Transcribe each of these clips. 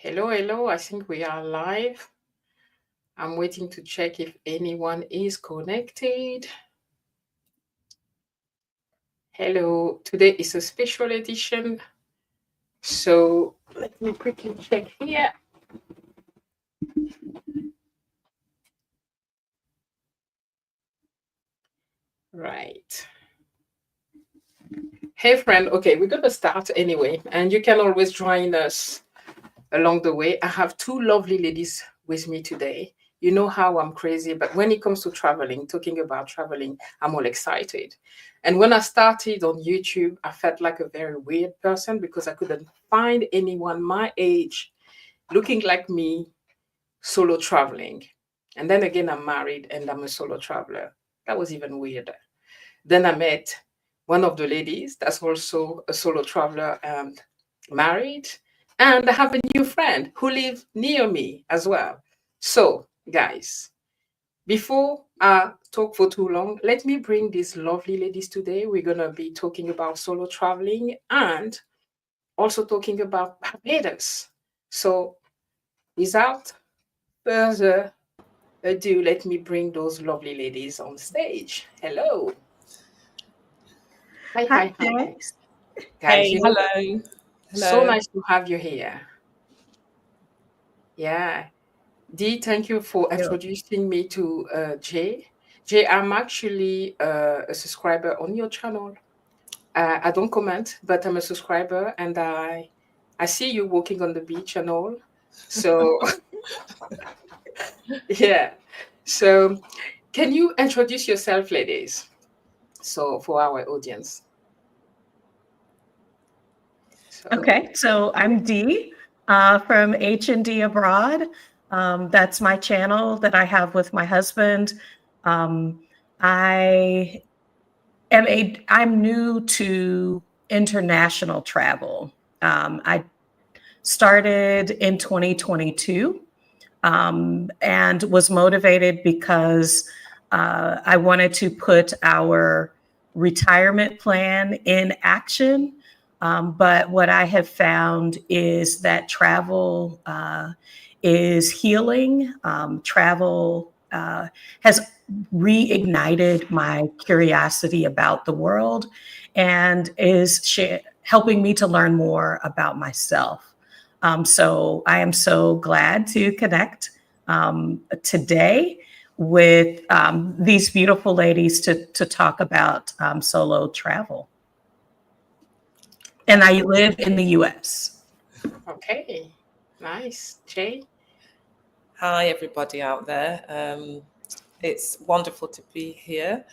Hello, hello. I think we are live. I'm waiting to check if anyone is connected. Hello. Today is a special edition. So let me quickly check here. Right. Hey, friend. Okay, we're going to start anyway. And you can always join us along the way. I have two lovely ladies with me today. You know how I'm crazy, but when it comes to traveling, talking about traveling, I'm all excited. And when I started on YouTube, I felt like a very weird person because I couldn't find anyone my age looking like me solo traveling. And then again, I'm married and I'm a solo traveler. That was even weirder. Then I met one of the ladies that's also a solo traveler and married. And I have a new friend who lives near me as well. So, guys, before I talk for too long, let me bring these lovely ladies today. We're going to be talking about solo traveling and also talking about Barbados. So, without further ado, let me bring those lovely ladies on stage. Hello. Hi, Hi, hi, hi, Jay. guys. Guys, Hey, you know, hello. so Hello. nice to have you here. Yeah. Dee, thank you for You. introducing me to Jay. Jay, I'm actually a subscriber on your channel. I don't comment, but I'm a subscriber and I see you walking on the beach and all. So, yeah. So, can you introduce yourself, ladies? So, for our audience. So, Okay, so I'm Dee from H&D Abroad. That's my channel that I have with my husband. Um, I I'm new to international travel. I started in 2022 and was motivated because I wanted to put our retirement plan in action. But what I have found is that travel is healing. Travel has reignited my curiosity about the world and is helping me to learn more about myself. So I am so glad to connect today with these beautiful ladies to talk about solo travel. And I live in the US. okay. Nice. Jay? Hi, everybody out there. It's wonderful to be here,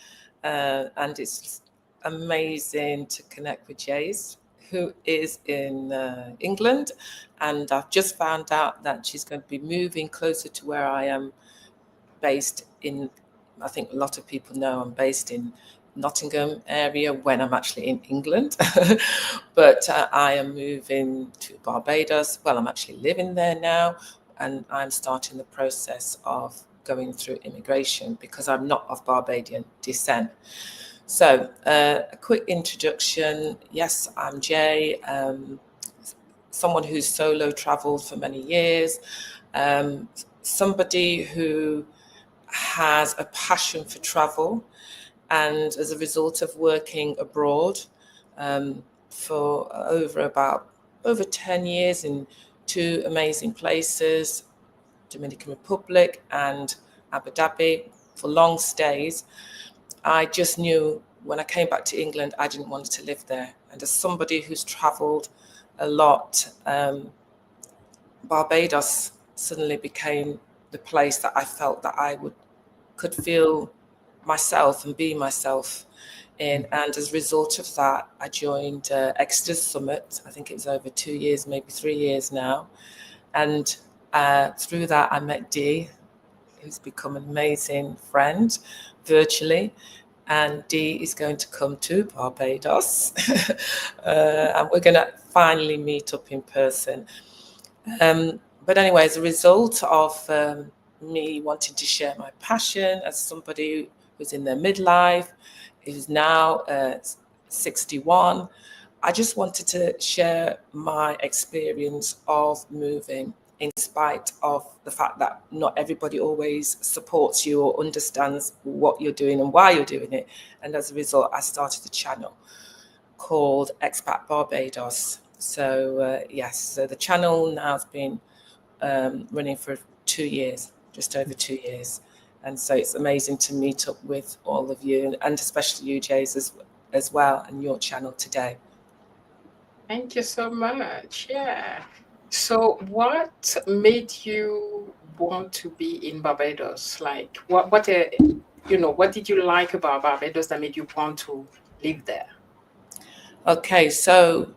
and it's amazing to connect with Jace, who is in England. And I've just found out that she's going to be moving closer to where I am based in. I think a lot of people know I'm based in Nottingham area when I'm actually in England. But I am moving to Barbados. Well, I'm actually living there now, and I'm starting the process of going through immigration because I'm not of Barbadian descent. So, a quick introduction. Yes, I'm Jay, someone who's solo traveled for many years, somebody who has a passion for travel, and as a result of working abroad for over 10 years in two amazing places, Dominican Republic and Abu Dhabi, for long stays, I just knew when I came back to England, I didn't want to live there. And as somebody who's traveled a lot, Barbados suddenly became the place that I felt that could feel myself and be myself in. And as a result of that, I joined Exeter Summit. I think it was over 2 years, maybe 3 years now. And through that, I met Dee, who's become an amazing friend virtually. And Dee is going to come to Barbados. And we're going to finally meet up in person. But anyway, as a result of me wanting to share my passion as somebody who's in their midlife, who's now 61, I just wanted to share my experience of moving, in spite of the fact that not everybody always supports you or understands what you're doing and why you're doing it. And as a result, I started a channel called Expat Barbados. So yes, so the channel now has been running for 2 years, just over 2 years. And so it's amazing to meet up with all of you, and especially you, Jays, as well, and your channel today. Thank you so much. Yeah. So, what made you want to be in Barbados? Like, what did you like about Barbados that made you want to live there? Okay, so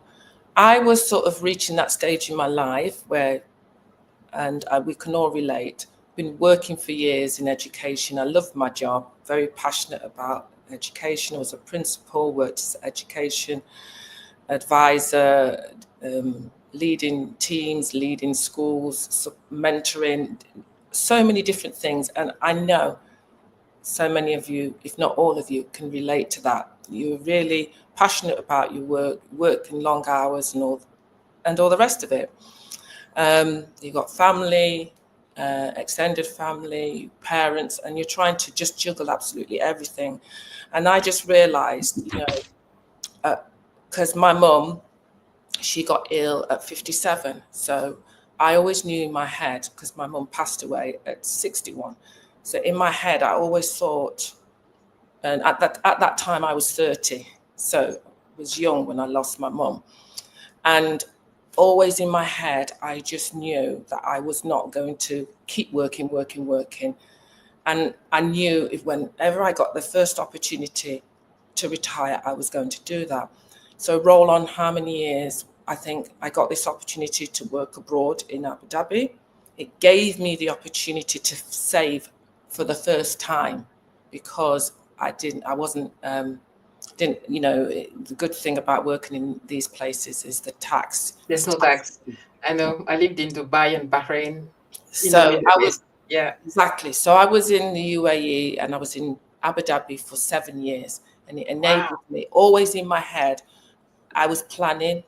I was sort of reaching that stage in my life where, and we can all relate, been working for years in education. I loved my job, very passionate about education. I was a principal, worked as an education advisor, leading teams, leading schools, mentoring, so many different things. And I know so many of you, if not all of you, can relate to that. You're really passionate about your work, working long hours and all the rest of it. You've got family, extended family, parents, and you're trying to just juggle absolutely everything. And I just realized, because my mum, she got ill at 57. So I always knew in my head, because my mum passed away at 61. So in my head, I always thought, and at that time I was 30. So I was young when I lost my mum. And always in my head, I just knew that I was not going to keep working. And I knew if whenever I got the first opportunity to retire, I was going to do that. So roll on how many years, I think I got this opportunity to work abroad in Abu Dhabi. It gave me the opportunity to save for the first time, because the good thing about working in these places is the tax. There's no tax. I know. I lived in Dubai and Bahrain. In the So Middle I was, East. Yeah. exactly. So I was in the UAE and I was in Abu Dhabi for 7 years, and it enabled me, always in my head, I was planning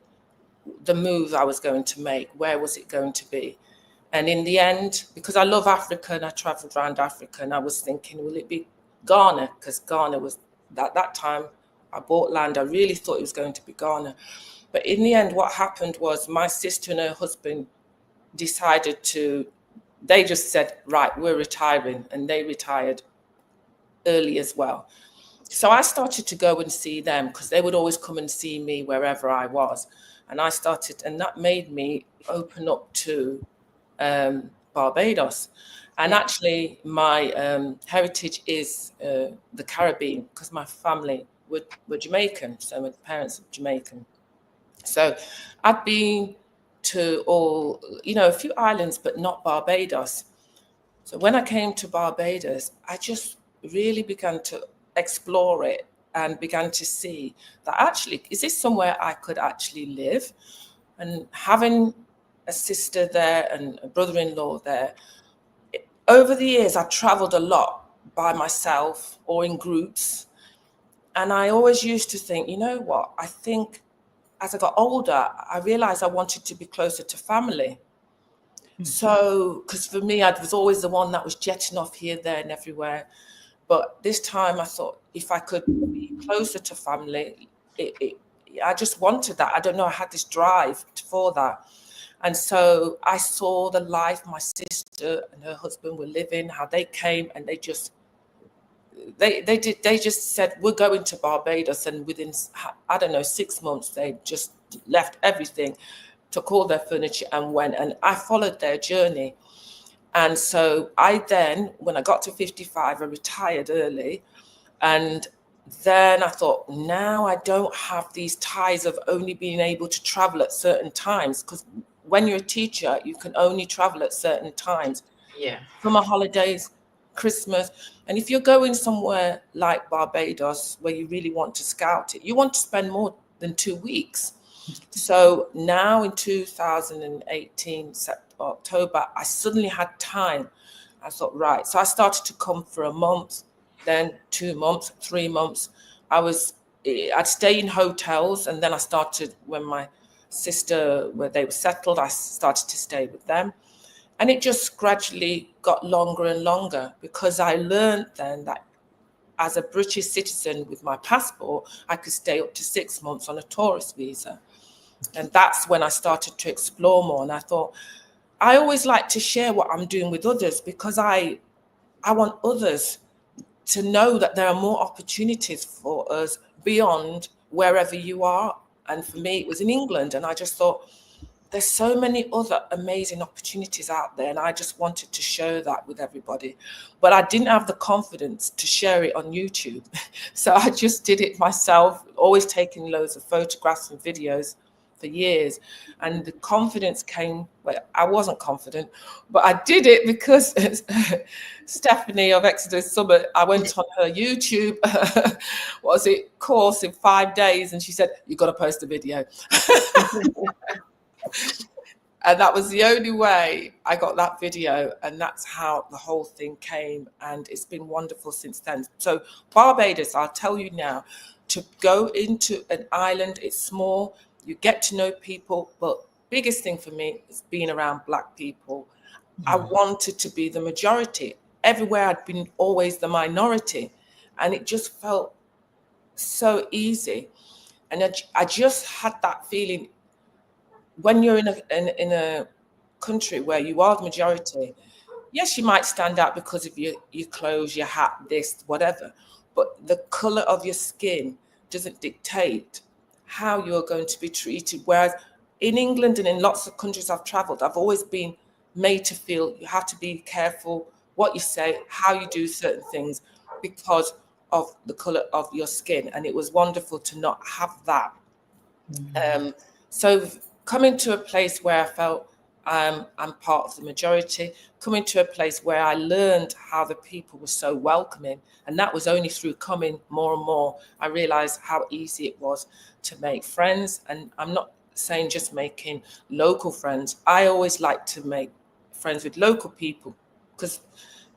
the move I was going to make. Where was it going to be? And in the end, because I love Africa and I traveled around Africa, and I was thinking, will it be Ghana? Because Ghana was, at that time, I bought land. I really thought it was going to be Ghana. But in the end, what happened was my sister and her husband decided they just said, right, we're retiring. And they retired early as well. So I started to go and see them, because they would always come and see me wherever I was. And that made me open up to Barbados. And actually, my heritage is the Caribbean, because my family were Jamaican. So my parents are Jamaican. So I've been to a few islands, but not Barbados. So when I came to Barbados, I just really began to explore it and began to see that actually, is this somewhere I could actually live? And having a sister there and a brother-in-law there, over the years, I traveled a lot by myself or in groups. And I always used to think, you know what, I think as I got older, I realized I wanted to be closer to family. So, because for me, I was always the one that was jetting off here, there, and everywhere. But this time I thought, if I could be closer to family, I just wanted that. I don't know, I had this drive for that. And so I saw the life my sister and her husband were living, how they came, and they just said, we're going to Barbados. And within, I don't know, 6 months, they just left everything, took all their furniture and went. And I followed their journey. And so when I got to 55, I retired early. And then I thought, now I don't have these ties of only being able to travel at certain times, because when you're a teacher, you can only travel at certain times. Yeah. Summer holidays, Christmas. And if you're going somewhere like Barbados, where you really want to scout it, you want to spend more than 2 weeks. So now in 2018, October, I suddenly had time. I thought, right. So I started to come for a month, then 2 months, 3 months. I was I'd stay in hotels, and then I started, when my sister, where they were settled, I started to stay with them. And it just gradually got longer and longer, because I learned then that as a British citizen with my passport, I could stay up to 6 months on a tourist visa. And that's when I started to explore more. And I thought, I always like to share what I'm doing with others, because I want others to know that there are more opportunities for us beyond wherever you are. And for me, it was in England. And I just thought, there's so many other amazing opportunities out there, and I just wanted to share that with everybody. But I didn't have the confidence to share it on YouTube. So I just did it myself, always taking loads of photographs and videos for years. And the confidence came, well, I wasn't confident, but I did it because Stephanie of Exodus Summit, I went on her YouTube, course in 5 days, and she said, you've got to post a video. And that was the only way I got that video, and that's how the whole thing came, and it's been wonderful since then. So Barbados, I'll tell you now, to go into an island, it's small, you get to know people, but biggest thing for me is being around Black people. I wanted to be the majority. Everywhere I'd been always the minority, and it just felt so easy. And I just had that feeling. When you're in a country where you are the majority, yes, you might stand out because of your clothes, your hat, this, whatever, but the color of your skin doesn't dictate how you're going to be treated. Whereas in England and in lots of countries I've traveled, I've always been made to feel you have to be careful what you say, how you do certain things, because of the color of your skin. And it was wonderful to not have that. So coming to a place where I felt I'm part of the majority, coming to a place where I learned how the people were so welcoming, and that was only through coming more and more. I realized how easy it was to make friends, and I'm not saying just making local friends. I always like to make friends with local people, because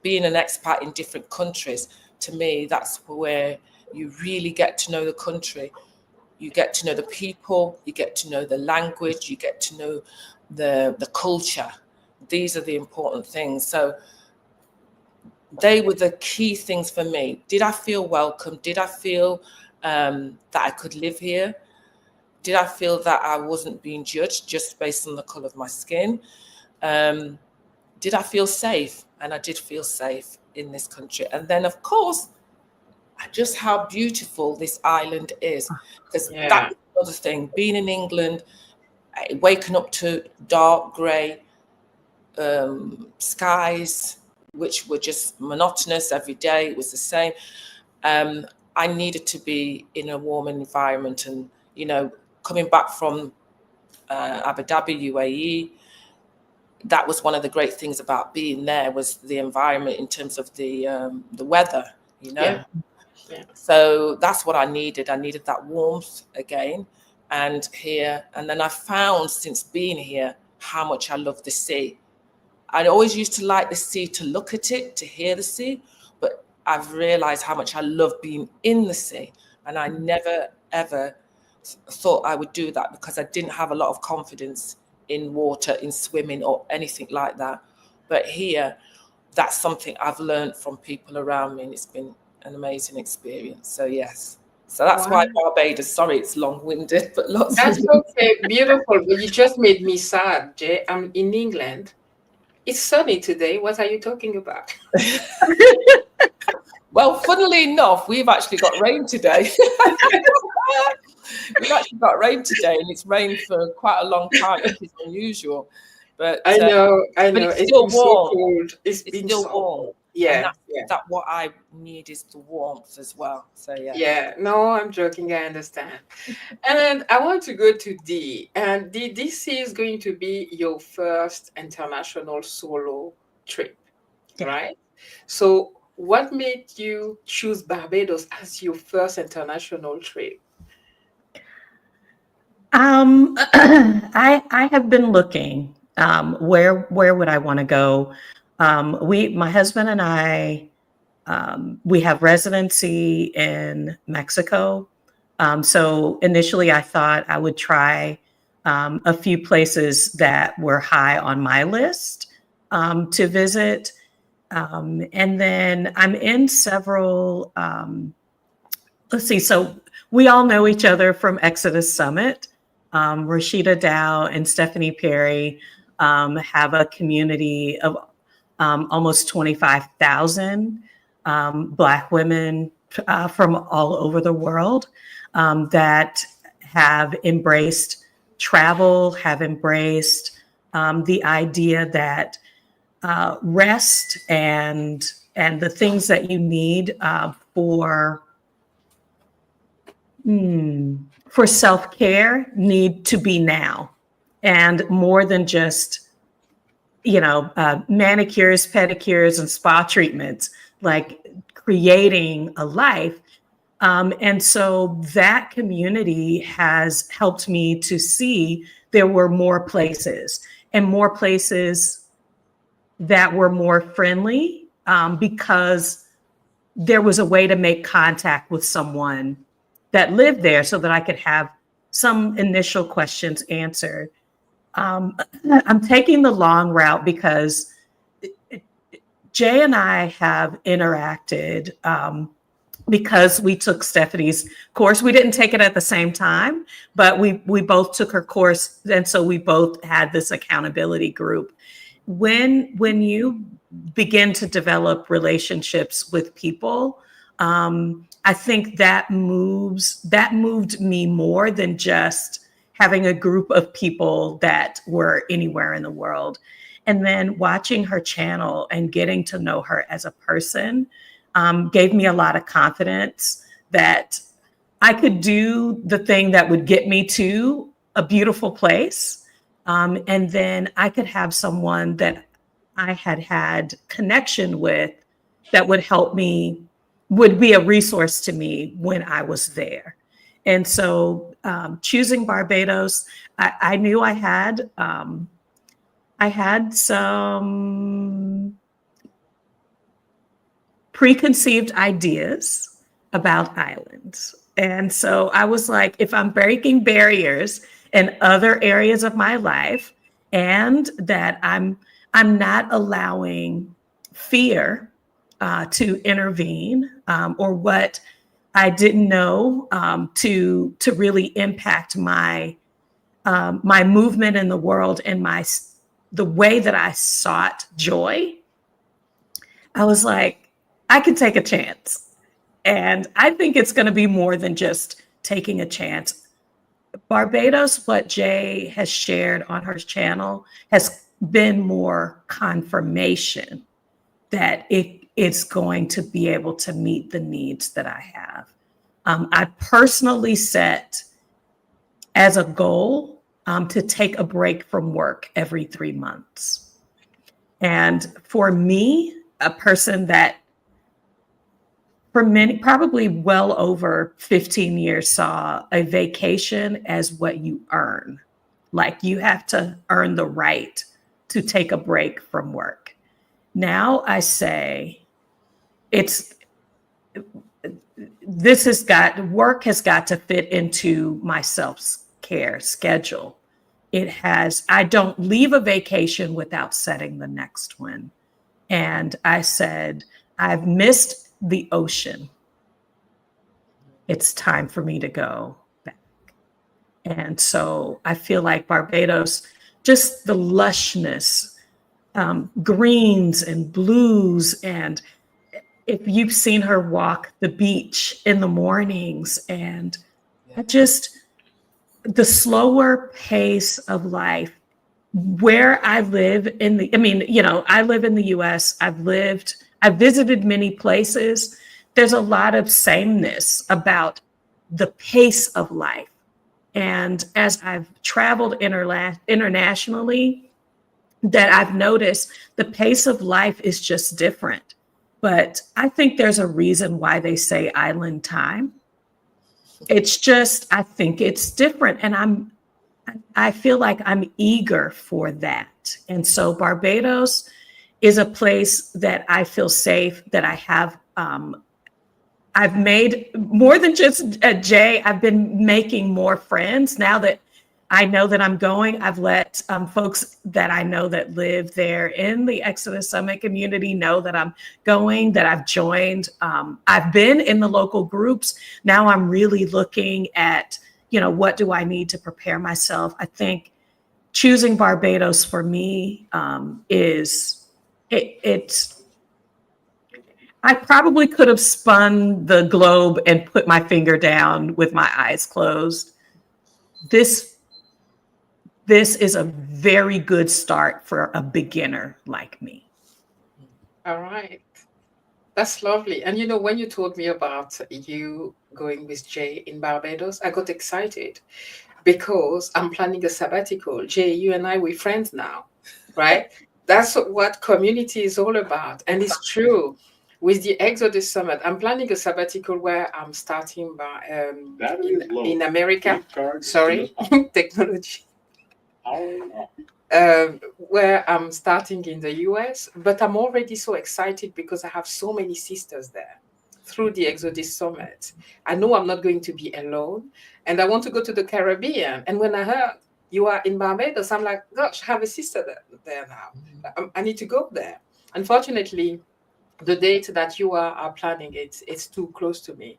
being an expat in different countries, to me, that's where you really get to know the country. You get to know the people, you get to know the language, you get to know the culture. These are the important things. So they were the key things for me. Did I feel welcome? Did I feel that I could live here? Did I feel that I wasn't being judged just based on the color of my skin? Did I feel safe? And I did feel safe in this country. And then, of course, just how beautiful this island is, because that's another thing. Being in England, waking up to dark grey skies, which were just monotonous every day. It was the same. I needed to be in a warm environment, and coming back from Abu Dhabi, UAE, that was one of the great things about being there, was the environment in terms of the weather. Yeah. So that's what I needed. I needed that warmth again, and here. And then I found, since being here, how much I love the sea. I always used to like the sea, to look at it, to hear the sea, but I've realized how much I love being in the sea. And I never, ever thought I would do that, because I didn't have a lot of confidence in water, in swimming or anything like that. But here, that's something I've learned from people around me, and it's been an amazing experience. So yes, so that's why Barbados. Sorry, it's long-winded, but lots. That's okay, beautiful. But you just made me sad, Jay. I'm in England. It's sunny today. What are you talking about? Well, funnily enough, we've actually got rain today. We've actually got rain today, and it's rained for quite a long time, which is unusual. But I know. But it's still warm. So cold. It's been still so warm. cold. Yeah, that what I need is the warmth as well. So yeah. Yeah, no, I'm joking. I understand. And I want to go to Dee. And Dee, this is going to be your first international solo trip, right? So what made you choose Barbados as your first international trip? I have been looking, where would I want to go? My husband and I, we have residency in Mexico. So initially I thought I would try a few places that were high on my list to visit. And then I'm in several, let's see, so we all know each other from Exodus Summit. Rashida Dow and Stephanie Perry have a community of almost 25,000 Black women from all over the world that have embraced travel, have embraced the idea that rest and the things that you need for self-care need to be now, and more than just manicures, pedicures, and spa treatments, like creating a life. And so that community has helped me to see there were more places that were more friendly, because there was a way to make contact with someone that lived there so that I could have some initial questions answered. I'm taking the long route because Jay and I have interacted because we took Stephanie's course. We didn't take it at the same time, but we both took her course. And so we both had this accountability group. When you begin to develop relationships with people, I think that moved me more than just having a group of people that were anywhere in the world. And then watching her channel and getting to know her as a person gave me a lot of confidence that I could do the thing that would get me to a beautiful place. And then I could have someone that I had connection with that would help me, would be a resource to me when I was there. And so choosing Barbados, I knew I had some preconceived ideas about islands. And so I was like, if I'm breaking barriers in other areas of my life, and that I'm not allowing fear to intervene, or what I didn't know to really impact my my movement in the world and the way that I sought joy, I was like, I can take a chance. And I think it's going to be more than just taking a chance. Barbados, what Jay has shared on her channel, has been more confirmation that it's going to be able to meet the needs that I have. I personally set as a goal to take a break from work every 3 months. And for me, a person that for many, probably well over 15 years, saw a vacation as what you earn. Like you have to earn the right to take a break from work. Now I say work has got to fit into my self-care schedule. I don't leave a vacation without setting the next one. And I said, I've missed the ocean. It's time for me to go back. And so I feel like Barbados, just the lushness, greens and blues. And if you've seen her walk the beach in the mornings, and the slower pace of life, where I live I live in the US. I've visited many places. There's a lot of sameness about the pace of life. And as I've traveled internationally, that I've noticed the pace of life is just different. But I think there's a reason why they say island time. It's just, I think it's different. And I feel like I'm eager for that. And so Barbados is a place that I feel safe, that I I've made more than just Jay. I've been making more friends now that I know that I'm going. I've let folks that I know that live there in the Exodus Summit community know that I'm going, that I've joined. I've been in the local groups. Now I'm really looking at, what do I need to prepare myself? I think choosing Barbados for me it's I probably could have spun the globe and put my finger down with my eyes closed. This is a very good start for a beginner like me. All right. That's lovely. And when you told me about you going with Jay in Barbados, I got excited because I'm planning a sabbatical. Jay, you and I, we're friends now, right? That's what community is all about. And it's true. With the Exodus Summit, I'm planning a sabbatical where I'm starting by in America. Sorry, technology. Where I'm starting in the US, but I'm already so excited because I have so many sisters there through the Exodus Summit. I know I'm not going to be alone, and I want to go to the Caribbean. And when I heard you are in Barbados, I'm like, gosh, I have a sister there now. I need to go there. Unfortunately, the date that you are planning, it's too close to me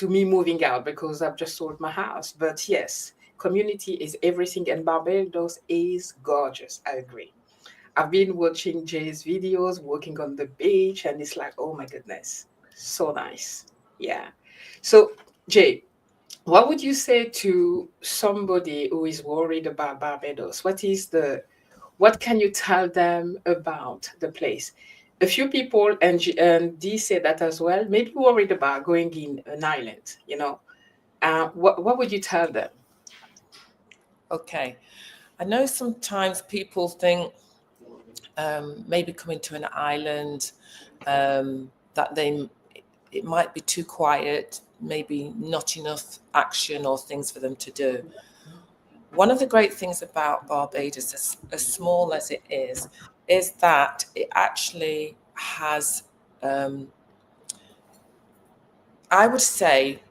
moving out because I've just sold my house. But yes, community is everything, and Barbados is gorgeous. I agree. I've been watching Jay's videos, walking on the beach, and it's like, oh my goodness, so nice. Yeah. So, Jay, what would you say to somebody who is worried about Barbados? What can you tell them about the place? A few people, and Dee said that as well, maybe worried about going in an island. What would you tell them? Okay. I know sometimes people think maybe coming to an island that it might be too quiet, maybe not enough action or things for them to do. One of the great things about Barbados, as small as it is that it actually has, I would say,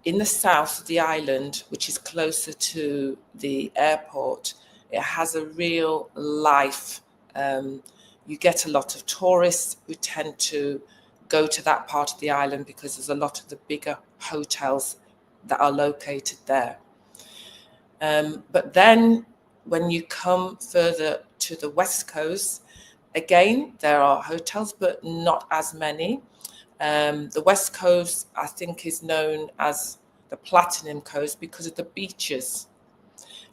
in the south of the island, which is closer to the airport, it has a real life. You get a lot of tourists who tend to go to that part of the island because there's a lot of the bigger hotels that are located there. But then when you come further to the west coast, again, there are hotels, but not as many. The west coast, I think, is known as the Platinum Coast because of the beaches.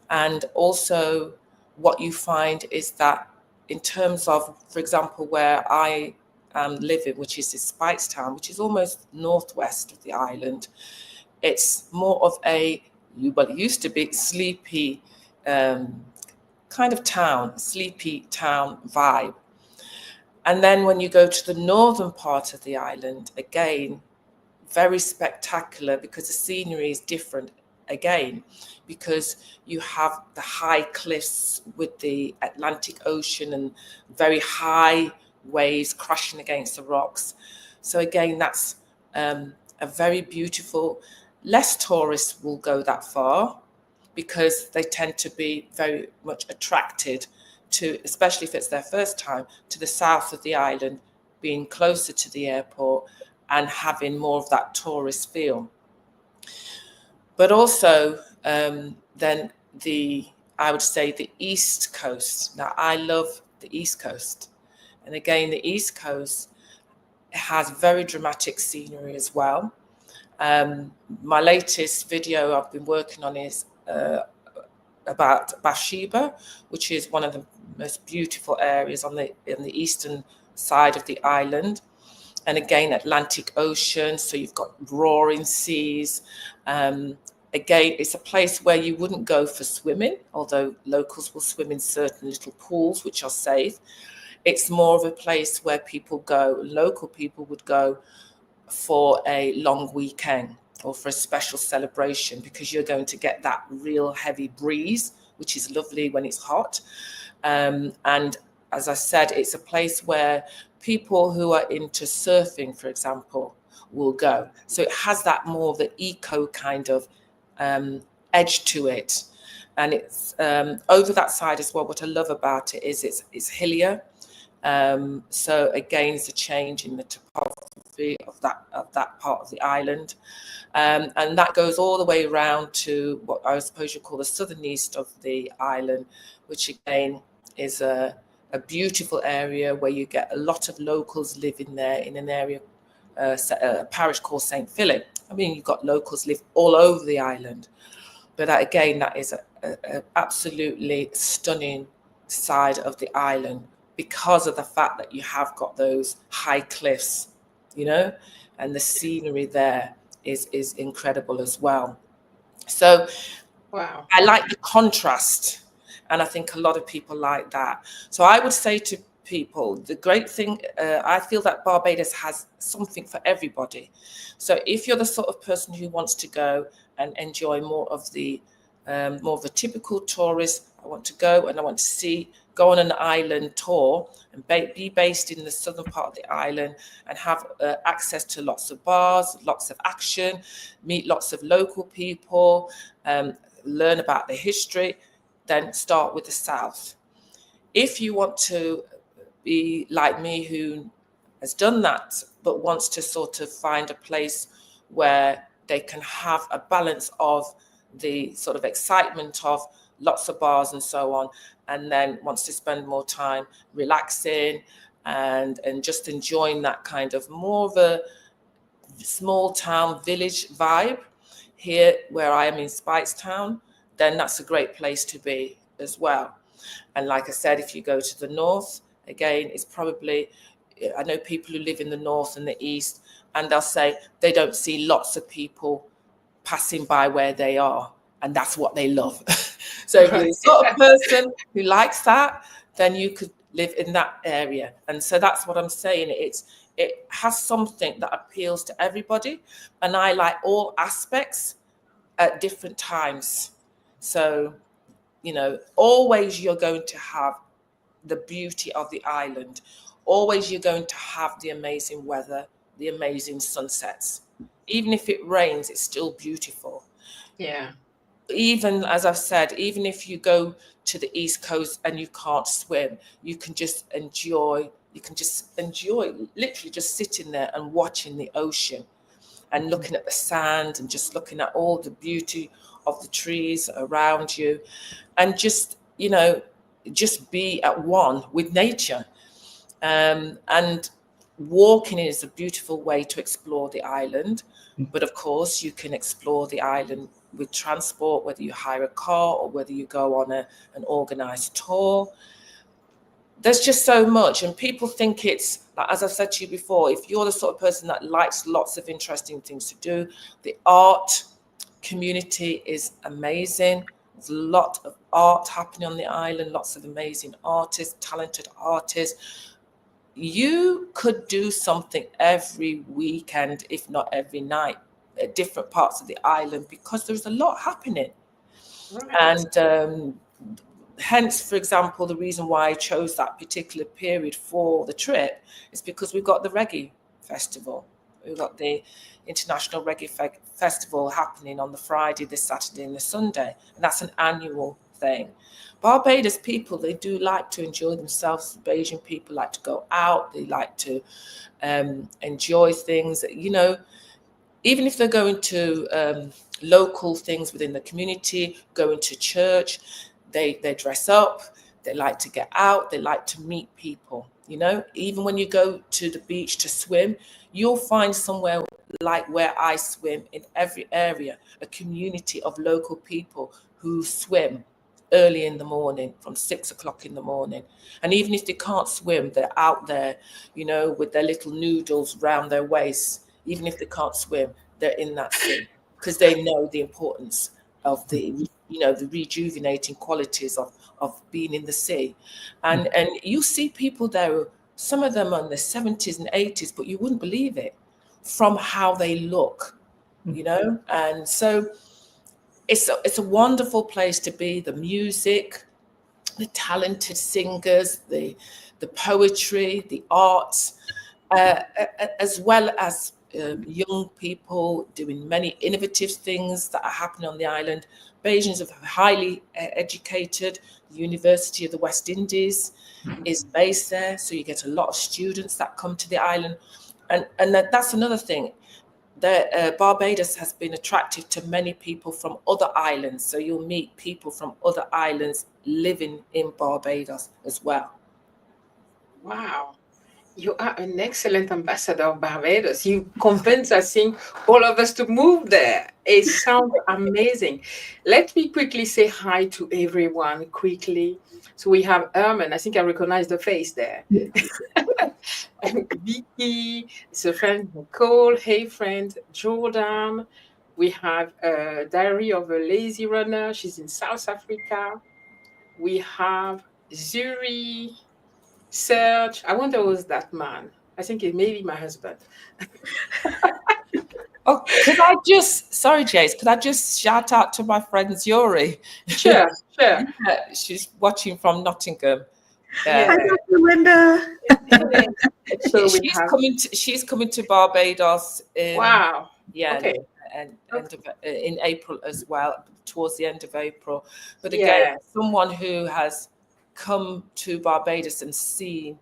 And also what you find is that in terms of, for example, where I am living, which is in Speightstown, which is almost northwest of the island, it's more of it used to be sleepy kind of town, sleepy town vibe. And then when you go to the northern part of the island, again, very spectacular because the scenery is different again, because you have the high cliffs with the Atlantic Ocean and very high waves crashing against the rocks. So again, that's a very beautiful. Less tourists will go that far because they tend to be very much attracted to, especially if it's their first time, to the south of the island, being closer to the airport and having more of that tourist feel. But also then I would say the East Coast. Now, I love the East Coast. And again, the East Coast has very dramatic scenery as well. My latest video I've been working on is about Bathsheba, which is one of the most beautiful areas in the eastern side of the island. And again, Atlantic Ocean, so you've got roaring seas. Again, it's a place where you wouldn't go for swimming, although locals will swim in certain little pools, which are safe. It's more of a place where local people would go for a long weekend or for a special celebration, because you're going to get that real heavy breeze, which is lovely when it's hot. And as I said, it's a place where people who are into surfing, for example, will go. So it has that more of the eco kind of edge to it. And it's over that side as well. What I love about it is it's hillier. So again, it's a change in the topography of that part of the island. And that goes all the way around to what I suppose you call the southern east of the island, which again is a beautiful area where you get a lot of locals living there in an area, a parish called St. Philip. I mean, you've got locals live all over the island. But again, that is a absolutely stunning side of the island because of the fact that you have got those high cliffs, and the scenery there is incredible as well. So Wow. I like the contrast, and I think a lot of people like that. So I would say to people, the great thing, I feel that Barbados has something for everybody. So if you're the sort of person who wants to go and enjoy more of the typical tourist, I want to go and I want to go on an island tour and be based in the southern part of the island and have access to lots of bars, lots of action, meet lots of local people, learn about the history, then start with the south. If you want to be like me, who has done that, but wants to sort of find a place where they can have a balance of the sort of excitement of lots of bars and so on, and then wants to spend more time relaxing and just enjoying that kind of more of a small town village vibe here where I am in Speightstown, then that's a great place to be as well. And like I said, if you go to the north, again, it's probably, I know people who live in the north and the east, and they'll say they don't see lots of people passing by where they are, and that's what they love. So if you're the sort of person who likes that, then you could live in that area. And so that's what I'm saying. It has something that appeals to everybody, and I like all aspects at different times. So, always you're going to have the beauty of the island. Always you're going to have the amazing weather, the amazing sunsets. Even if it rains, it's still beautiful. Yeah. Even, as I've said, even if you go to the East Coast and you can't swim, you can just enjoy, literally just sitting there and watching the ocean and looking at the sand and just looking at all the beauty of the trees around you, and just be at one with nature. And walking is a beautiful way to explore the island. But of course, you can explore the island with transport, whether you hire a car or whether you go on an organized tour. There's just so much, and people think it's, like, as I've said to you before, if you're the sort of person that likes lots of interesting things to do, the art community is amazing. There's a lot of art happening on the island, lots of amazing artists, talented artists. You could do something every weekend, if not every night, at different parts of the island, because there's a lot happening. Right. And hence, for example, the reason why I chose that particular period for the trip is because we've got the reggae festival. We've got the International Reggae Festival happening on the Friday, the Saturday and the Sunday. And that's an annual thing. Barbados people, they do like to enjoy themselves. Bajan people like to go out. They like to enjoy things, even if they're going to local things within the community, going to church, they dress up, they like to get out, they like to meet people. Even when you go to the beach to swim, you'll find somewhere like where I swim, in every area, a community of local people who swim early in the morning, from 6 o'clock in the morning. And even if they can't swim, they're out there, with their little noodles round their waists. Even if they can't swim, they're in that sea, because they know the importance of the rejuvenating qualities of being in the sea. And you see people there, some of them are in their 70s and 80s, but you wouldn't believe it from how they look, And so it's a wonderful place to be. The music, the talented singers, the poetry, the arts, as well as young people doing many innovative things that are happening on the island. Bajans are highly educated. The University of the West Indies is based there, so you get a lot of students that come to the island. And that's another thing. Barbados has been attractive to many people from other islands. So you'll meet people from other islands living in Barbados as well. Wow. You are an excellent ambassador of Barbados. You convince, I think, all of us to move there. It sounds amazing. Let me quickly say hi to everyone quickly. So we have Erman. I think I recognize the face there. Vicky, it's a friend Nicole. Hey, friend Jordan. We have a Diary of a Lazy Runner. She's in South Africa. We have Zuri. Serge, I wonder who's that man. I think it may be my husband. Oh, sorry, Jace, could I just shout out to my friend Yuri? Sure. She's watching from Nottingham. Yeah. Hi, Dr. Linda. So she's coming to Barbados. Wow. Yeah. Okay. And in April as well, towards the end of April. But again, someone who has come to Barbados and seen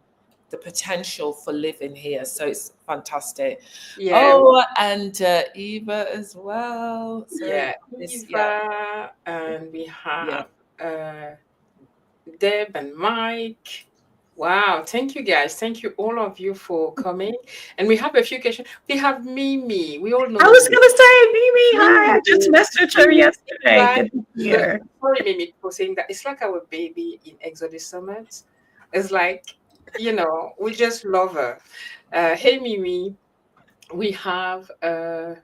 the potential for living here. So it's fantastic. Yeah. Oh, and Eva as well. So Eva, and we have Deb and Mike. Wow, thank you guys. Thank you, all of you, for coming. And we have a few questions. We have Mimi. We all know. I was going to say, Mimi, hi. I just messaged her yesterday. Good to see her. Sorry, Mimi, for saying that. It's like our baby in Exodus Summit. It's like, we just love her. Hey, Mimi. We have... Hi,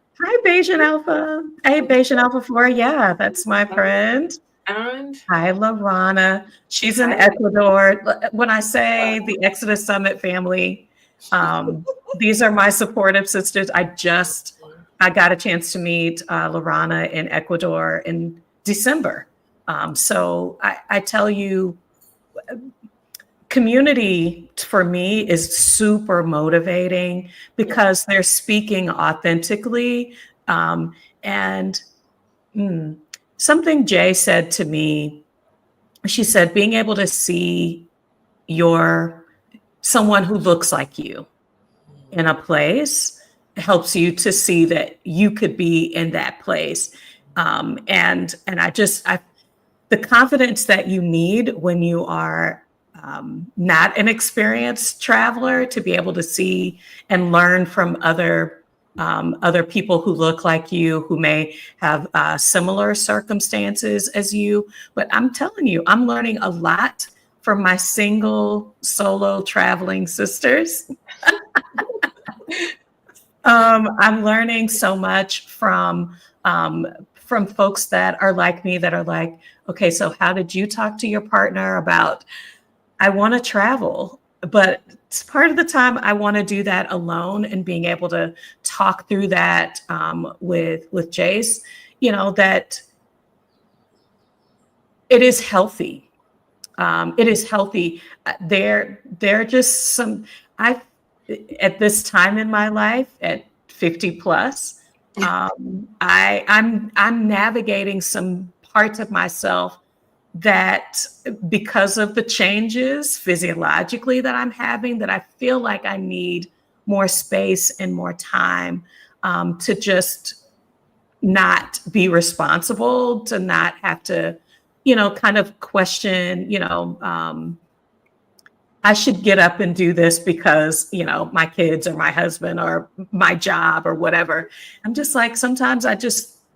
Bayesian Alpha. Hey, Bayesian Alpha 4. Yeah, that's my friend. And hi, Lorana. She's in Ecuador. When I say the Exodus Summit family, these are my supportive sisters. I got a chance to meet Lorana in Ecuador in December. So I tell you, community for me is super motivating because they're speaking authentically. Something Jay said to me, she said, being able to see someone who looks like you in a place helps you to see that you could be in that place. And the confidence that you need when you are not an experienced traveler to be able to see and learn from other people who look like you, who may have similar circumstances as you. But I'm telling you, I'm learning a lot from my single solo traveling sisters. I'm learning so much from folks that are like me, that are like, okay, so how did you talk to your partner about, I want to travel, but part of the time I want to do that alone, and being able to talk through that with Jace, that it is healthy. It is healthy. There are just at this time in my life, at 50 plus, I'm navigating some parts of myself that, because of the changes physiologically that I'm having, that I feel like I need more space and more time to just not be responsible, to not have to, kind of question, I should get up and do this because, my kids or my husband or my job or whatever. I'm just like, sometimes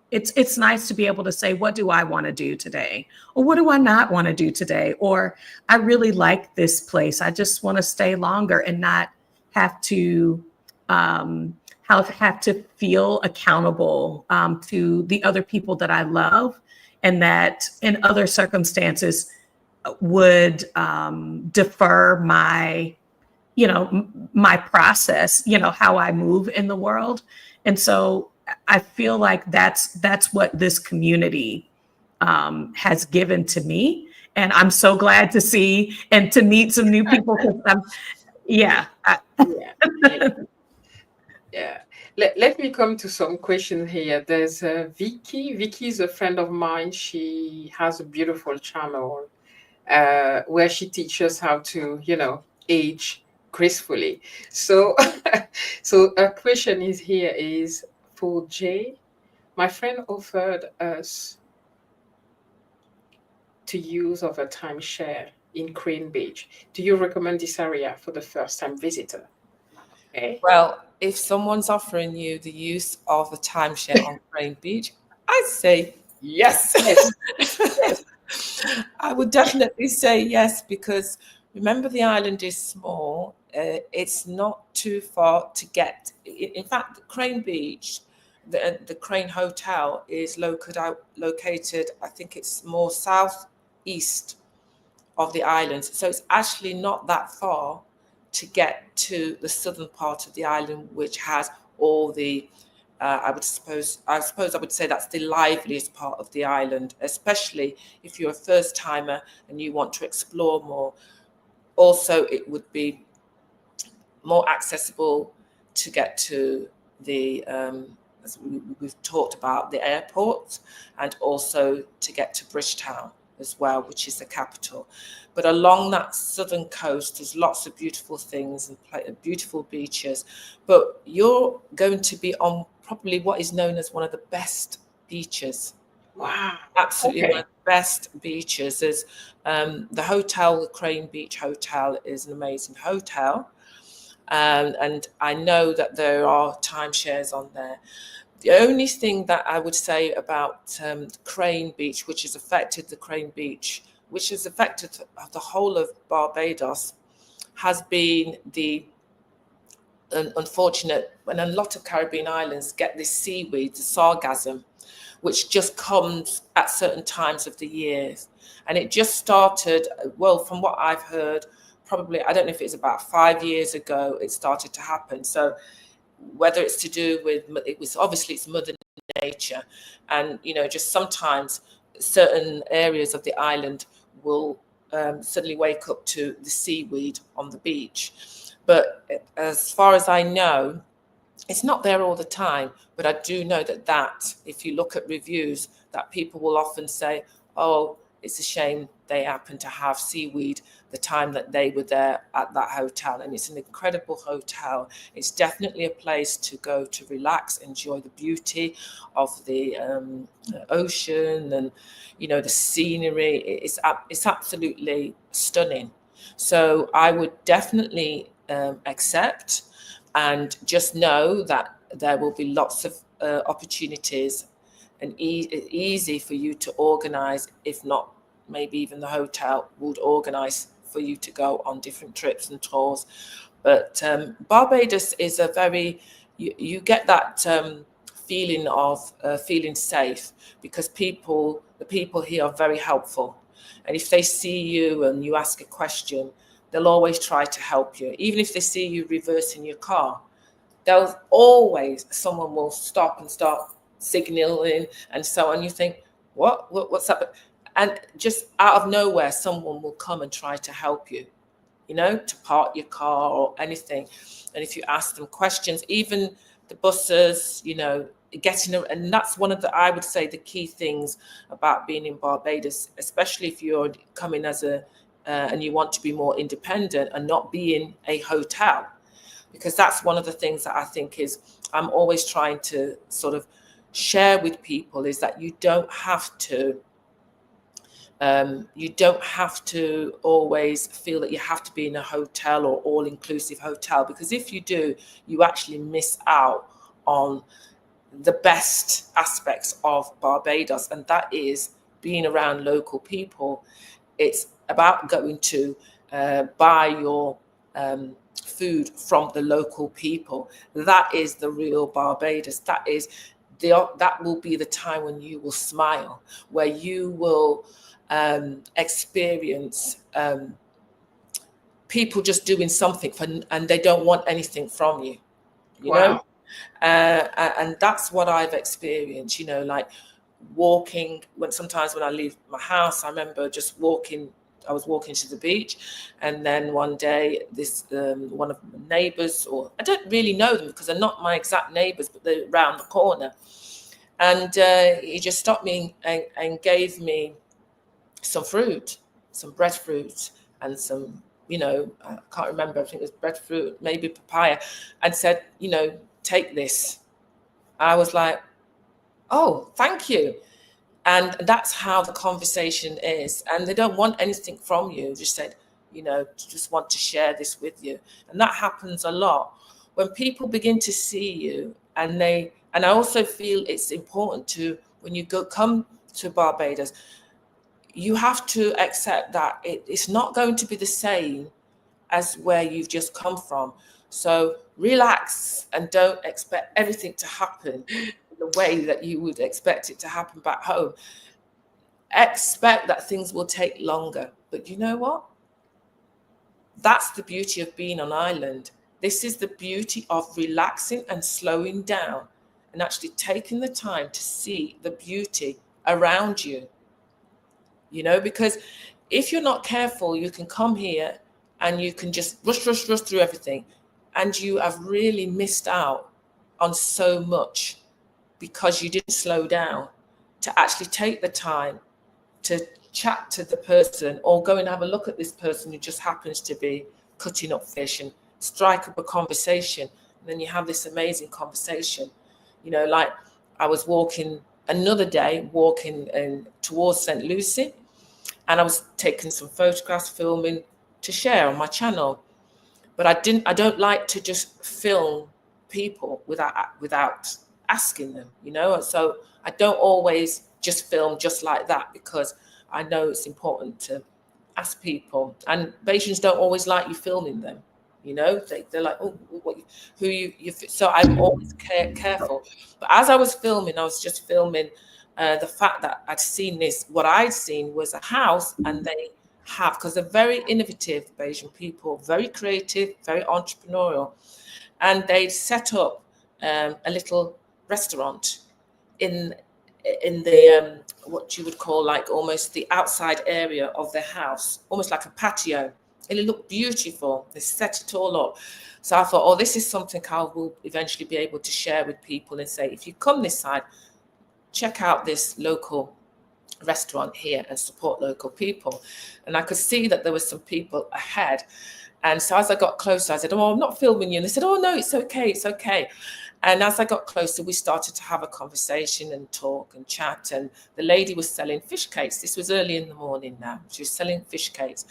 it's nice to be able to say, what do I want to do today? Or what do I not want to do today? Or I really like this place. I just want to stay longer and not have to feel accountable to the other people that I love, and that in other circumstances would defer my, my process, how I move in the world. And so I feel like that's what this community has given to me. And I'm so glad to see and to meet some new people. Yeah. Let me come to some questions here. There's Vicky. Vicky is a friend of mine. She has a beautiful channel where she teaches how to, age gracefully. So, so a question is here is for Jay. My friend offered us to use of a timeshare in Crane Beach. Do you recommend this area for the first time visitor? Okay. Well, if someone's offering you the use of a timeshare on Crane Beach, I'd say yes. Yes. Yes. I would definitely say yes, because remember, the island is small. It's not too far to get. In fact, Crane Beach, the Crane Hotel is located, I think it's more southeast of the island. So it's actually not that far to get to the southern part of the island, which has all the I suppose I would say that's the liveliest part of the island, especially if you're a first timer and you want to explore more. Also, it would be more accessible to get to the as we've talked about, the airport, and also to get to Bridgetown as well, which is the capital. But along that southern coast, there's lots of beautiful things and beautiful beaches. But you're going to be on probably what is known as one of the best beaches. Wow. Absolutely one of Okay. the best beaches. Is the hotel, the Crane Beach Hotel, is an amazing hotel. And I know that there are timeshares on there. The only thing that I would say about Crane Beach, which has affected the Crane Beach, which has affected the whole of Barbados, has been the unfortunate, when a lot of Caribbean islands get this seaweed, the sargassum, which just comes at certain times of the year. And it just started, well, from what I've heard, probably, I don't know if it's about 5 years ago, it started to happen. So whether it's to do with, it was obviously it's Mother Nature. And, just sometimes certain areas of the island will suddenly wake up to the seaweed on the beach. But as far as I know, it's not there all the time, but I do know that if you look at reviews, that people will often say, oh, it's a shame they happen to have seaweed the time that they were there at that hotel. And it's an incredible hotel. It's definitely a place to go to relax, enjoy the beauty of the ocean and, the scenery. It's absolutely stunning. So I would definitely accept, and just know that there will be lots of opportunities and easy for you to organize, if not maybe even the hotel would organize for you to go on different trips and tours. But Barbados is a very, you get that feeling of feeling safe, because the people here are very helpful. And if they see you and you ask a question, they'll always try to help you. Even if they see you reversing your car, there's always someone will stop and start signaling and so on. You think, what's up? And just out of nowhere, someone will come and try to help you, to park your car or anything. And if you ask them questions, even the buses, and that's one of the, I would say, the key things about being in Barbados, especially if you're coming as and you want to be more independent and not be in a hotel, because that's one of the things that I think is, I'm always trying to sort of share with people, is that you don't have to always feel that you have to be in a hotel or all-inclusive hotel, because if you do, you actually miss out on the best aspects of Barbados, and that is being around local people. It's about going to buy your food from the local people. That is the real Barbados. That will be the time when you will smile, where you will experience people just doing something and they don't want anything from you, Wow. and that's what I've experienced, like walking, sometimes when I leave my house, I remember just walking I was walking to the beach, and then one day this one of my neighbours, or I don't really know them because they're not my exact neighbours, but they're around the corner, and he just stopped me and gave me some fruit, some breadfruit, and some, I can't remember, I think it was breadfruit, maybe papaya, and said, take this. I was like, oh, thank you. And that's how the conversation is. And they don't want anything from you. Just said, just want to share this with you. And that happens a lot. When people begin to see you, and I also feel it's important to, when you come to Barbados, you have to accept that it's not going to be the same as where you've just come from. So relax and don't expect everything to happen the way that you would expect it to happen back home. Expect that things will take longer. But you know what? That's the beauty of being on island. This is the beauty of relaxing and slowing down and actually taking the time to see the beauty around you. Because if you're not careful, you can come here and you can just rush through everything, and you have really missed out on so much because you didn't slow down to actually take the time to chat to the person, or go and have a look at this person who just happens to be cutting up fish, and strike up a conversation. And then you have this amazing conversation. Like I was walking towards St. Lucie, and I was taking some photographs, filming to share on my channel. But I don't like to just film people without asking them, So I don't always just film just like that, because I know it's important to ask people. And Bajans don't always like you filming them, they're like, oh, who you. So I'm always careful. But as I was filming, I was just filming the fact that I'd seen this. What I'd seen was a house, and they have, because they're very innovative, Bajan people, very creative, very entrepreneurial, and they'd set up a little restaurant in the what you would call like almost the outside area of their house, almost like a patio. And it looked beautiful. They set it all up. So I thought, oh, this is something I will eventually be able to share with people and say, if you come this side, check out this local restaurant here and support local people. And I could see that there were some people ahead. And so as I got closer, I said, oh, I'm not filming you. And they said, oh, no, it's okay. It's okay. And as I got closer, we started to have a conversation and talk and chat. And the lady was selling fish cakes. This was early in the morning now. She was selling fish cakes.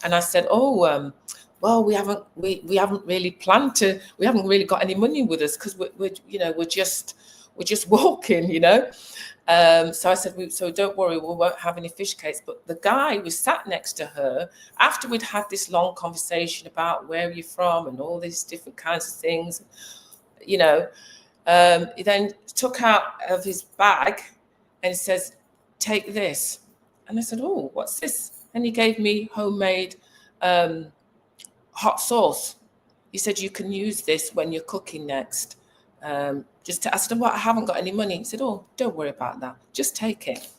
And I said, oh, well, we haven't really planned to, we haven't really got any money with us, because we're just walking, So I said, so don't worry, we won't have any fish cakes. But the guy was sat next to her after we'd had this long conversation about where you're from and all these different kinds of things. He then took out of his bag and says, take this. And I said, oh, what's this? And he gave me homemade hot sauce. He said, you can use this when you're cooking next. I said, well, I haven't got any money. He said, oh, don't worry about that. Just take it.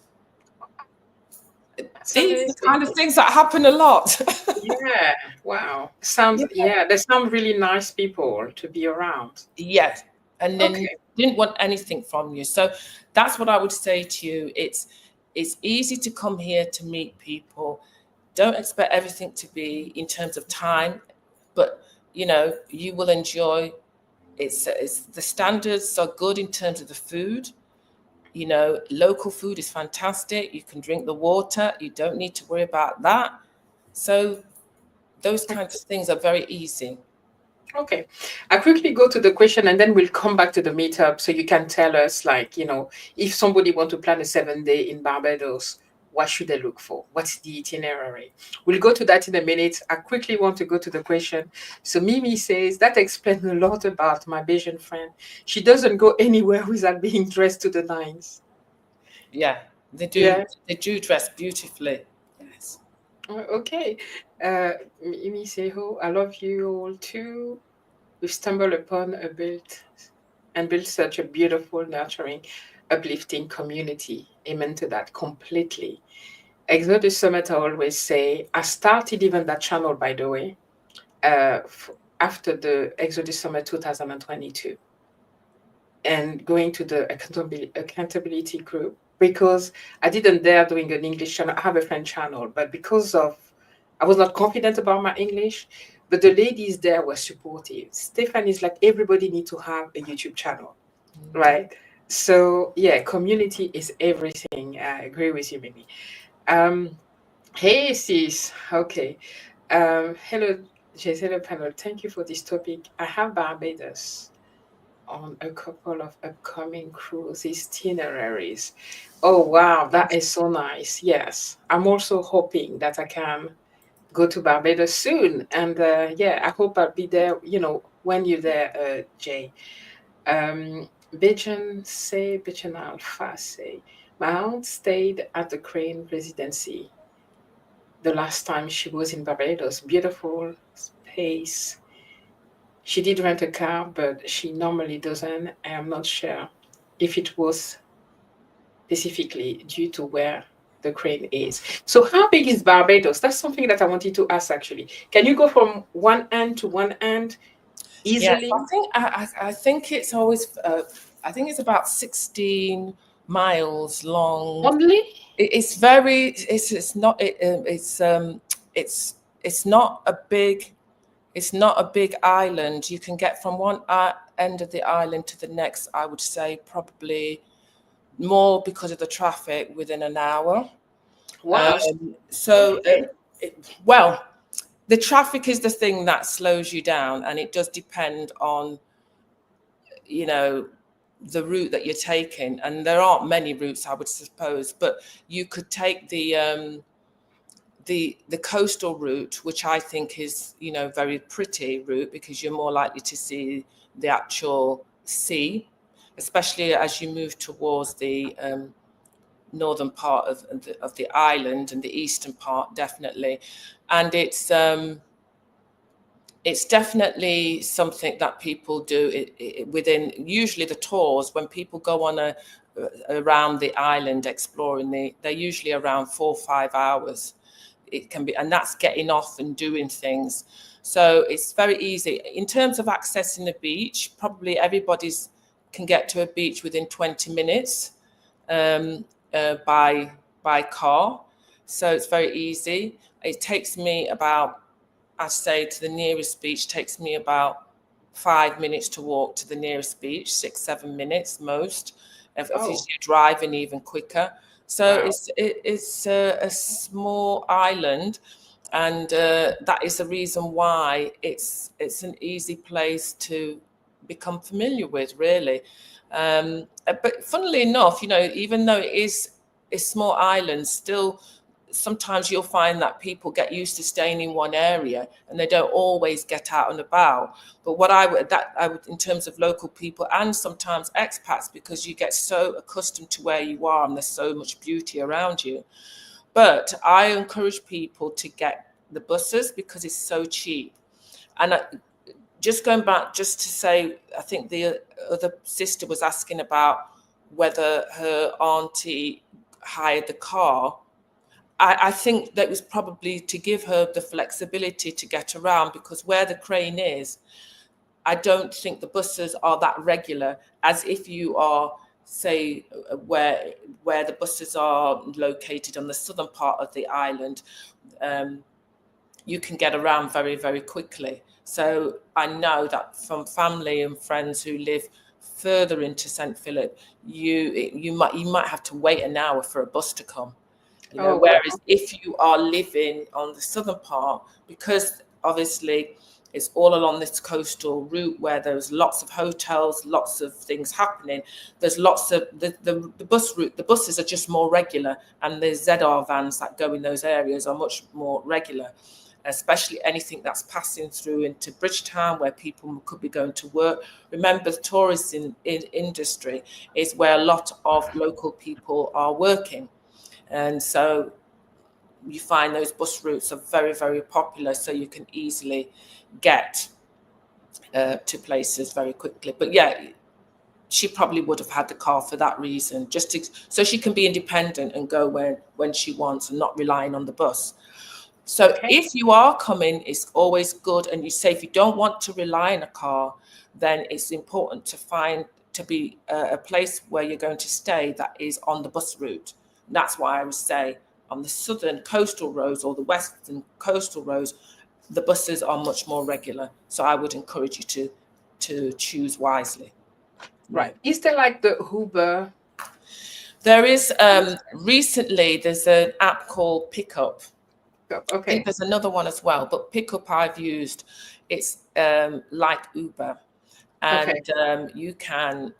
These are the kind of things that happen a lot. Yeah. Wow. They sound really nice people to be around. Yes. And then didn't want anything from you. So that's what I would say to you. It's easy to come here to meet people. Don't expect everything to be in terms of time, but you will enjoy. It's the standards are good in terms of the food. Local food is fantastic. You can drink the water. You don't need to worry about that. So those kinds of things are very easy. Okay. I quickly go to the question, and then we'll come back to the meetup, so you can tell us, if somebody want to plan a 7-day in Barbados, what should they look for? What's the itinerary? We'll go to that in a minute. I quickly want to go to the question. So Mimi says, that explains a lot about my Bayesian friend. She doesn't go anywhere without being dressed to the nines. Yeah, they do. Yeah. They do dress beautifully. Yes. Okay. Mimi Seho, I love you all too. We've stumbled upon and built such a beautiful, nurturing, uplifting community. Amen to that completely. Exodus Summit, I always say, I started even that channel, by the way, after the Exodus Summit 2022 and going to the accountability group because I didn't dare doing an English channel. I have a French channel, but because of I was not confident about my English, but the ladies there were supportive. Stephanie's like everybody need to have a YouTube channel, right? So yeah, community is everything. I agree with you, Mimi. Um, hey sis, okay. Hello, hello panel. Thank you for this topic. I have Barbados on a couple of upcoming cruise itineraries. Oh, wow, that is so nice. Yes, I'm also hoping that I can go to Barbados soon. And yeah, I hope I'll be there, when you're there, Jay. Bijan Alpha say, my aunt stayed at the Crane Residency the last time she was in Barbados. Beautiful space. She did rent a car, but she normally doesn't. I am not sure if it was specifically due to where the crane is. So, how big is Barbados? That's something that I wanted to ask actually. Can you go from one end to one end Yes, easily? I think it's always I think it's about 16 miles long. Only? It's very it's not it's not a big island. You can get from one end of the island to the next. I would say probably more because of the traffic within an hour. Wow. So Okay. well, the traffic is the thing that slows you down, and it does depend on the route that you're taking, and there aren't many routes, I would suppose, but you could take the coastal route, which I think is very pretty route, because you're more likely to see the actual sea, especially as you move towards the northern part of the island, and the eastern part definitely. And it's definitely something that people do within usually the tours. When people go on around the island exploring, they're usually around 4 or 5 hours. It can be, and that's getting off and doing things. So it's very easy in terms of accessing the beach. Probably everybody's can get to a beach within 20 minutes um, by car. So it's very easy. It takes me about, I say, to the nearest beach takes me about 5 minutes to walk to the nearest beach, 6, 7 minutes most. If you're Oh, driving, even quicker. So wow. it's a small island, and that is the reason why it's an easy place to become familiar with, really. But funnily enough, even though it is a small island, still sometimes you'll find that people get used to staying in one area and they don't always get out and about. But what I would, in terms of local people and sometimes expats, because you get so accustomed to where you are and there's so much beauty around you. But I encourage people to get the buses because it's so cheap. And just going back, just to say, I think the other sister was asking about whether her auntie hired the car. I think that was probably to give her the flexibility to get around, because where the crane is, I don't think the buses are that regular as if you are, say, where the buses are located on the southern part of the island. You can get around very, very quickly. So I know that from family and friends who live further into St. Philip, you might have to wait an hour for a bus to come. Oh, Whereas wow. if you are living on the southern part, because obviously it's all along this coastal route where there's lots of hotels, lots of things happening. There's lots of the bus route. The buses are just more regular, and the ZR vans that go in those areas are much more regular. Especially anything that's passing through into Bridgetown, where people could be going to work. Remember, the tourism in industry is where a lot of local people are working. And so you find those bus routes are very, very popular, so you can easily get to places very quickly. But yeah, she probably would have had the car for that reason, so she can be independent and go when she wants and not relying on the bus. So Okay. if you are coming, it's always good. And you say, if you don't want to rely on a car, then it's important to be a place where you're going to stay that is on the bus route. And that's why I would say on the southern coastal roads or the western coastal roads, the buses are much more regular. So I would encourage you to choose wisely. Right. Is there like the Uber? There is, recently, there's an app called Pickup. I Okay. think there's another one as well, but Pickup I've used. It's like Uber, and you can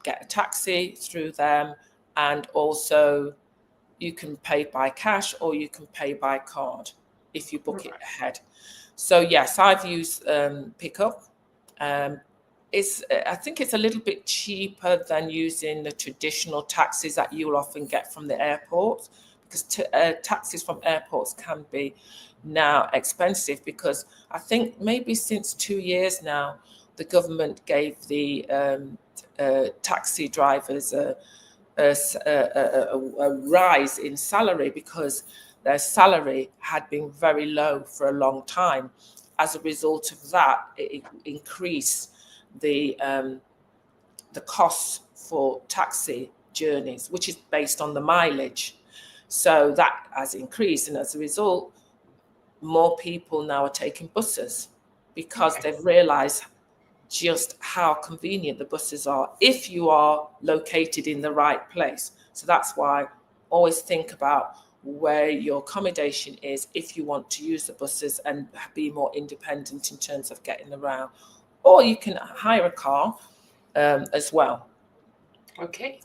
get a taxi through them, and also you can pay by cash or you can pay by card if you book it ahead. So yes, I've used Pickup. I think it's a little bit cheaper than using the traditional taxis that you'll often get from the airport, because taxis from airports can be now expensive, because I think maybe since 2 years now, the government gave the taxi drivers a rise in salary, because their salary had been very low for a long time. As a result of that, it increased the costs for taxi journeys, which is based on the mileage. So that has increased, and as a result, more people now are taking buses, because they've realized just how convenient the buses are if you are located in the right place. So that's why always think about where your accommodation is if you want to use the buses and be more independent in terms of getting around. Or you can hire a car as well. Okay.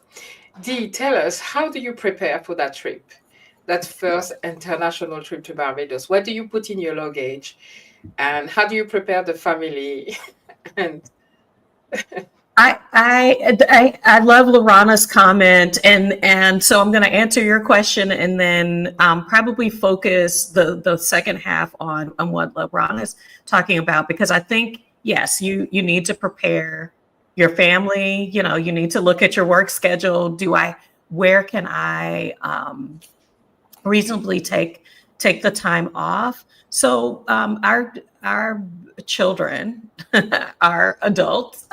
Dee, tell us, how do you prepare for that trip? That first international trip to Barbados? What do you put in your luggage? And how do you prepare the family? And I love Lorana's comment, and so I'm going to answer your question, and then probably focus the second half on what Lorana's talking about, because I think yes, you need to prepare your family. You know, you need to look at your work schedule. Where can I reasonably take the time off? So our children are adults.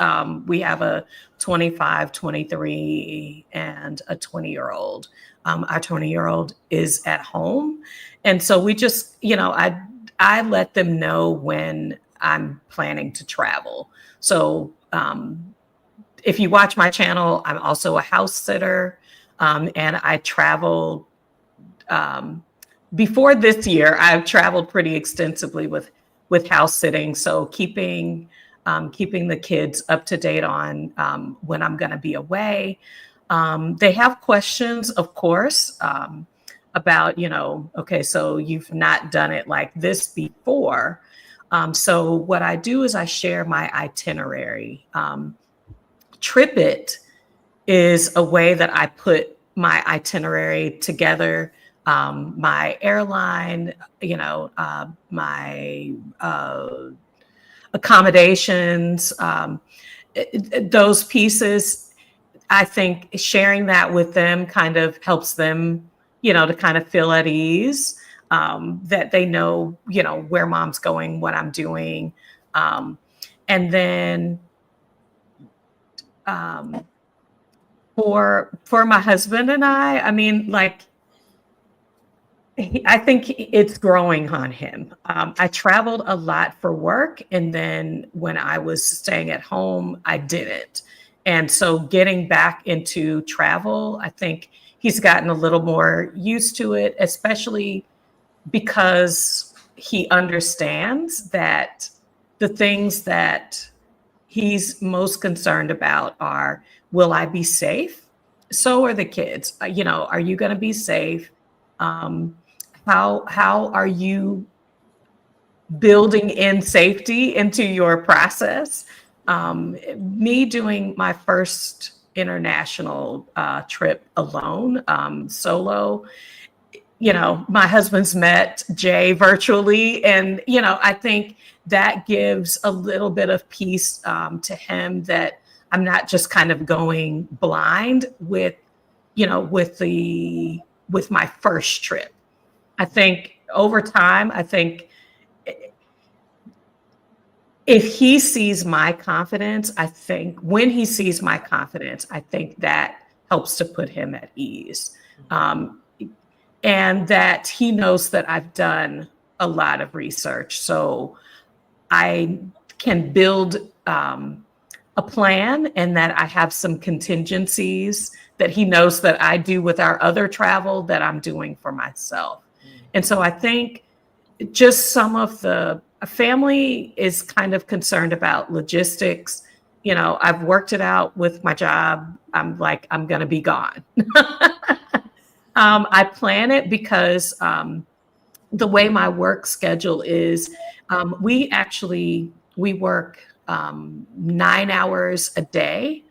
We have a 25, 23, and a 20-year-old. Our 20-year-old is at home. And so we just, I let them know when I'm planning to travel. So if you watch my channel, I'm also a house sitter, and I travel. Before this year, I've traveled pretty extensively with house sitting. So keeping the kids up to date on when I'm going to be away. They have questions, of course, about, okay, so you've not done it like this before. So what I do is I share my itinerary. TripIt is a way that I put my itinerary together. My airline, my accommodations, those pieces. I think sharing that with them kind of helps them, to kind of feel at ease, that they know, where mom's going, what I'm doing. And then for my husband and I mean, like, I think it's growing on him. I traveled a lot for work, and then when I was staying at home, I didn't. And so getting back into travel, I think he's gotten a little more used to it, especially because he understands that the things that he's most concerned about are, will I be safe? So are the kids. Are you going to be safe? How are you building in safety into your process? Me doing my first international trip alone, solo, my husband's met Jay virtually, and I think that gives a little bit of peace to him that I'm not just kind of going blind with, with my first trip. I think over time, I think if he sees my confidence, I think when he sees my confidence, I think that helps to put him at ease. And that he knows that I've done a lot of research. So I can build a plan, and that I have some contingencies that he knows that I do with our other travel that I'm doing for myself. And so I think just some of the family is kind of concerned about logistics. I've worked it out with my job. I'm like, I'm going to be gone. I plan it because the way my work schedule is, we work 9 hours a day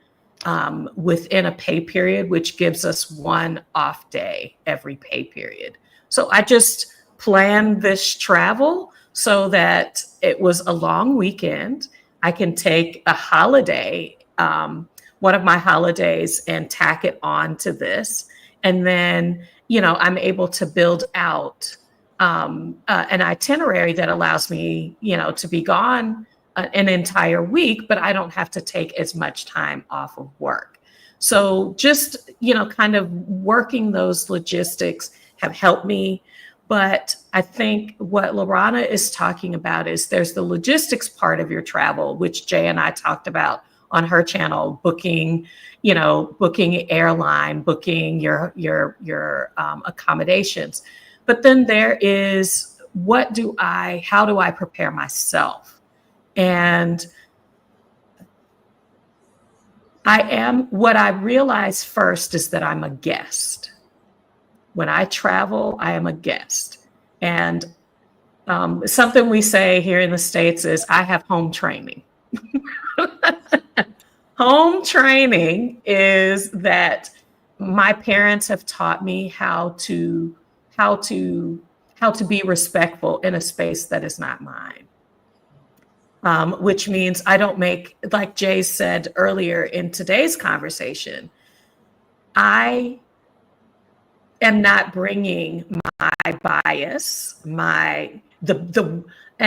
within a pay period, which gives us one off day every pay period. So I just planned this travel so that it was a long weekend. I can take a holiday, one of my holidays, and tack it on to this. And then, I'm able to build out an itinerary that allows me, to be gone an entire week, but I don't have to take as much time off of work. So just, kind of working those logistics have helped me. But I think what Lorana is talking about is there's the logistics part of your travel, which Jay and I talked about on her channel, booking airline, booking your accommodations. But then there is, how do I prepare myself? And what I realized first is that I'm a guest. When I travel, I am a guest. And something we say here in the States is I have home training. Home training is that my parents have taught me how to be respectful in a space that is not mine. Which means I don't make, like Jay said earlier in today's conversation, I am not bringing my bias, and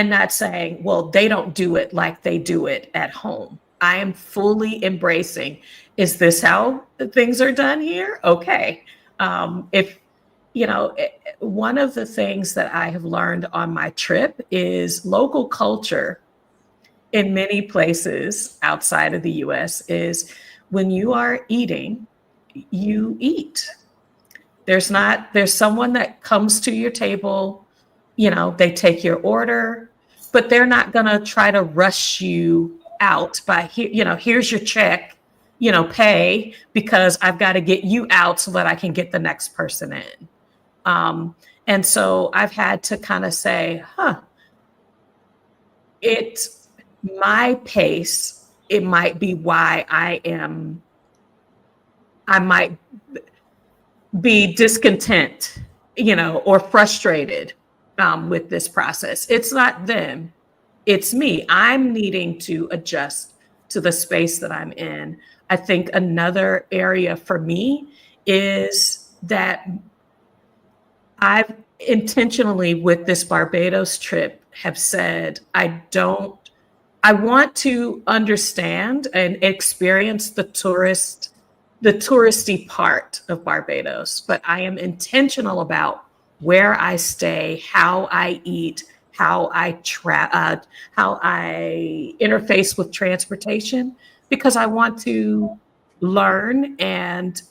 not saying, well, they don't do it like they do it at home. I am fully embracing, is this how things are done here? Okay. One of the things that I have learned on my trip is local culture in many places outside of the US is when you are eating, you eat. There's someone that comes to your table, they take your order, but they're not going to try to rush you out by, here's your check, pay, because I've got to get you out so that I can get the next person in. And so I've had to kind of say, it's my pace. It might be why I might be discontent, or frustrated with this process. It's not them, it's me. I'm needing to adjust to the space that I'm in. I think another area for me is that I've intentionally, with this Barbados trip, have said, I want to understand and experience the touristy part of Barbados, but I am intentional about where I stay, how I eat, how I interface with transportation, because I want to learn and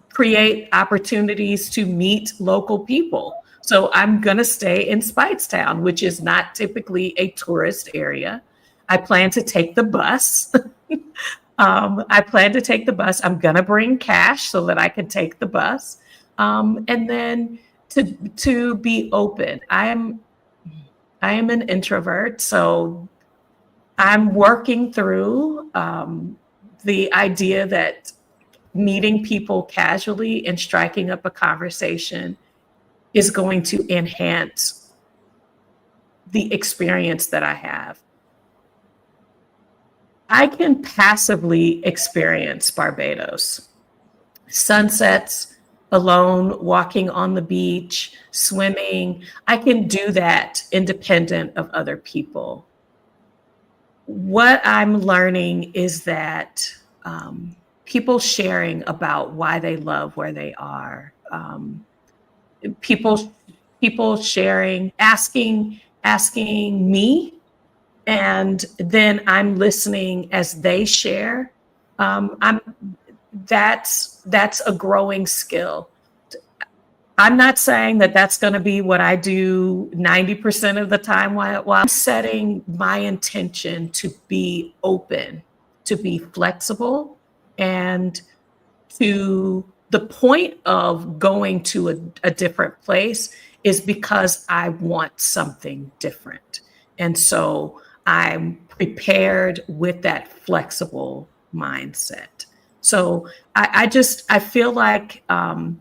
create opportunities to meet local people. So I'm going to stay in Speightstown, which is not typically a tourist area. I plan to take the bus. I'm going to bring cash so that I can take the bus. And then to be open. I am an introvert, so I'm working through the idea that meeting people casually and striking up a conversation is going to enhance the experience that I have. I can passively experience Barbados. Sunsets alone, walking on the beach, swimming. I can do that independent of other people. What I'm learning is that people sharing about why they love where they are, people people sharing, asking me, and then I'm listening as they share. I'm that's a growing skill. I'm not saying that that's going to be what I do 90% of the time while I'm setting my intention to be open, to be flexible, and to the point of going to a different place is because I want something different. And so I'm prepared with that flexible mindset. So I feel like I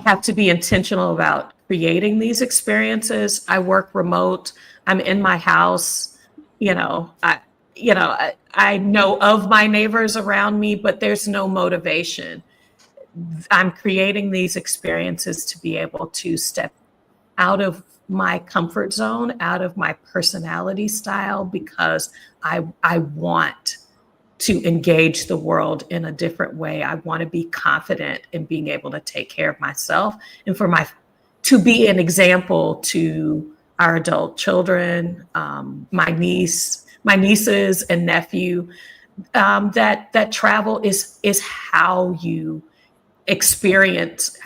have to be intentional about creating these experiences. I work remote. I'm in my house. You know, I know of my neighbors around me, but there's no motivation. I'm creating these experiences to be able to step out of my comfort zone, out of my personality style, because I want to engage the world in a different way. I want to be confident in being able to take care of myself and to be an example to our adult children, my nieces and nephew, that travel is how you experience,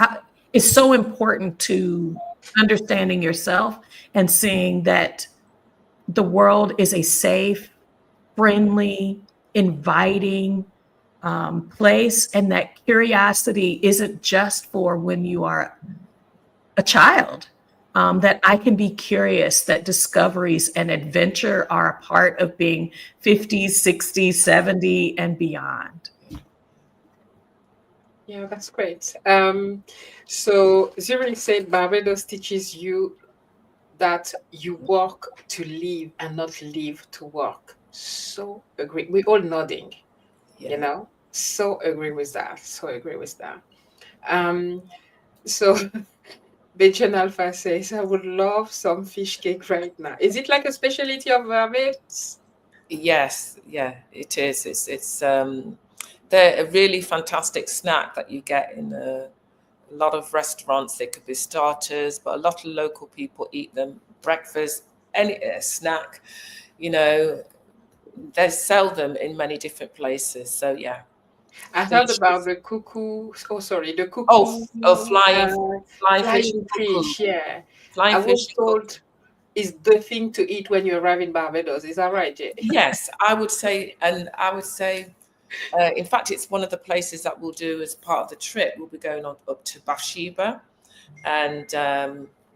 is so important to understanding yourself and seeing that the world is a safe, friendly, inviting place, and that curiosity isn't just for when you are a child. That I can be curious, that discoveries and adventure are a part of being 50, 60, 70, and beyond. Yeah, that's great. So Zurich said Barbados teaches you that you work to live and not live to work. So agree. We all nodding, you Yeah. know. So agree with that. So agree with that. Um, so Bejan Alpha says, I would love some fish cake right now. Is it like a specialty of Barbados? Yes, yeah, it is. It's they're a really fantastic snack that you get in a lot of restaurants. They could be starters, but a lot of local people eat them breakfast, any snack. You know, they sell them in many different places. So yeah, I heard about delicious. the cuckoo. Oh, sorry, the Oh, cuckoo flying fish flying and cuckoo, fish. Yeah, flying I fish was and cuckoo. told is the thing to eat when you arrive in Barbados. Is that right, Jay? Yes, I would say. In fact, it's one of the places that we'll do as part of the trip. We'll be going on up to Bathsheba, and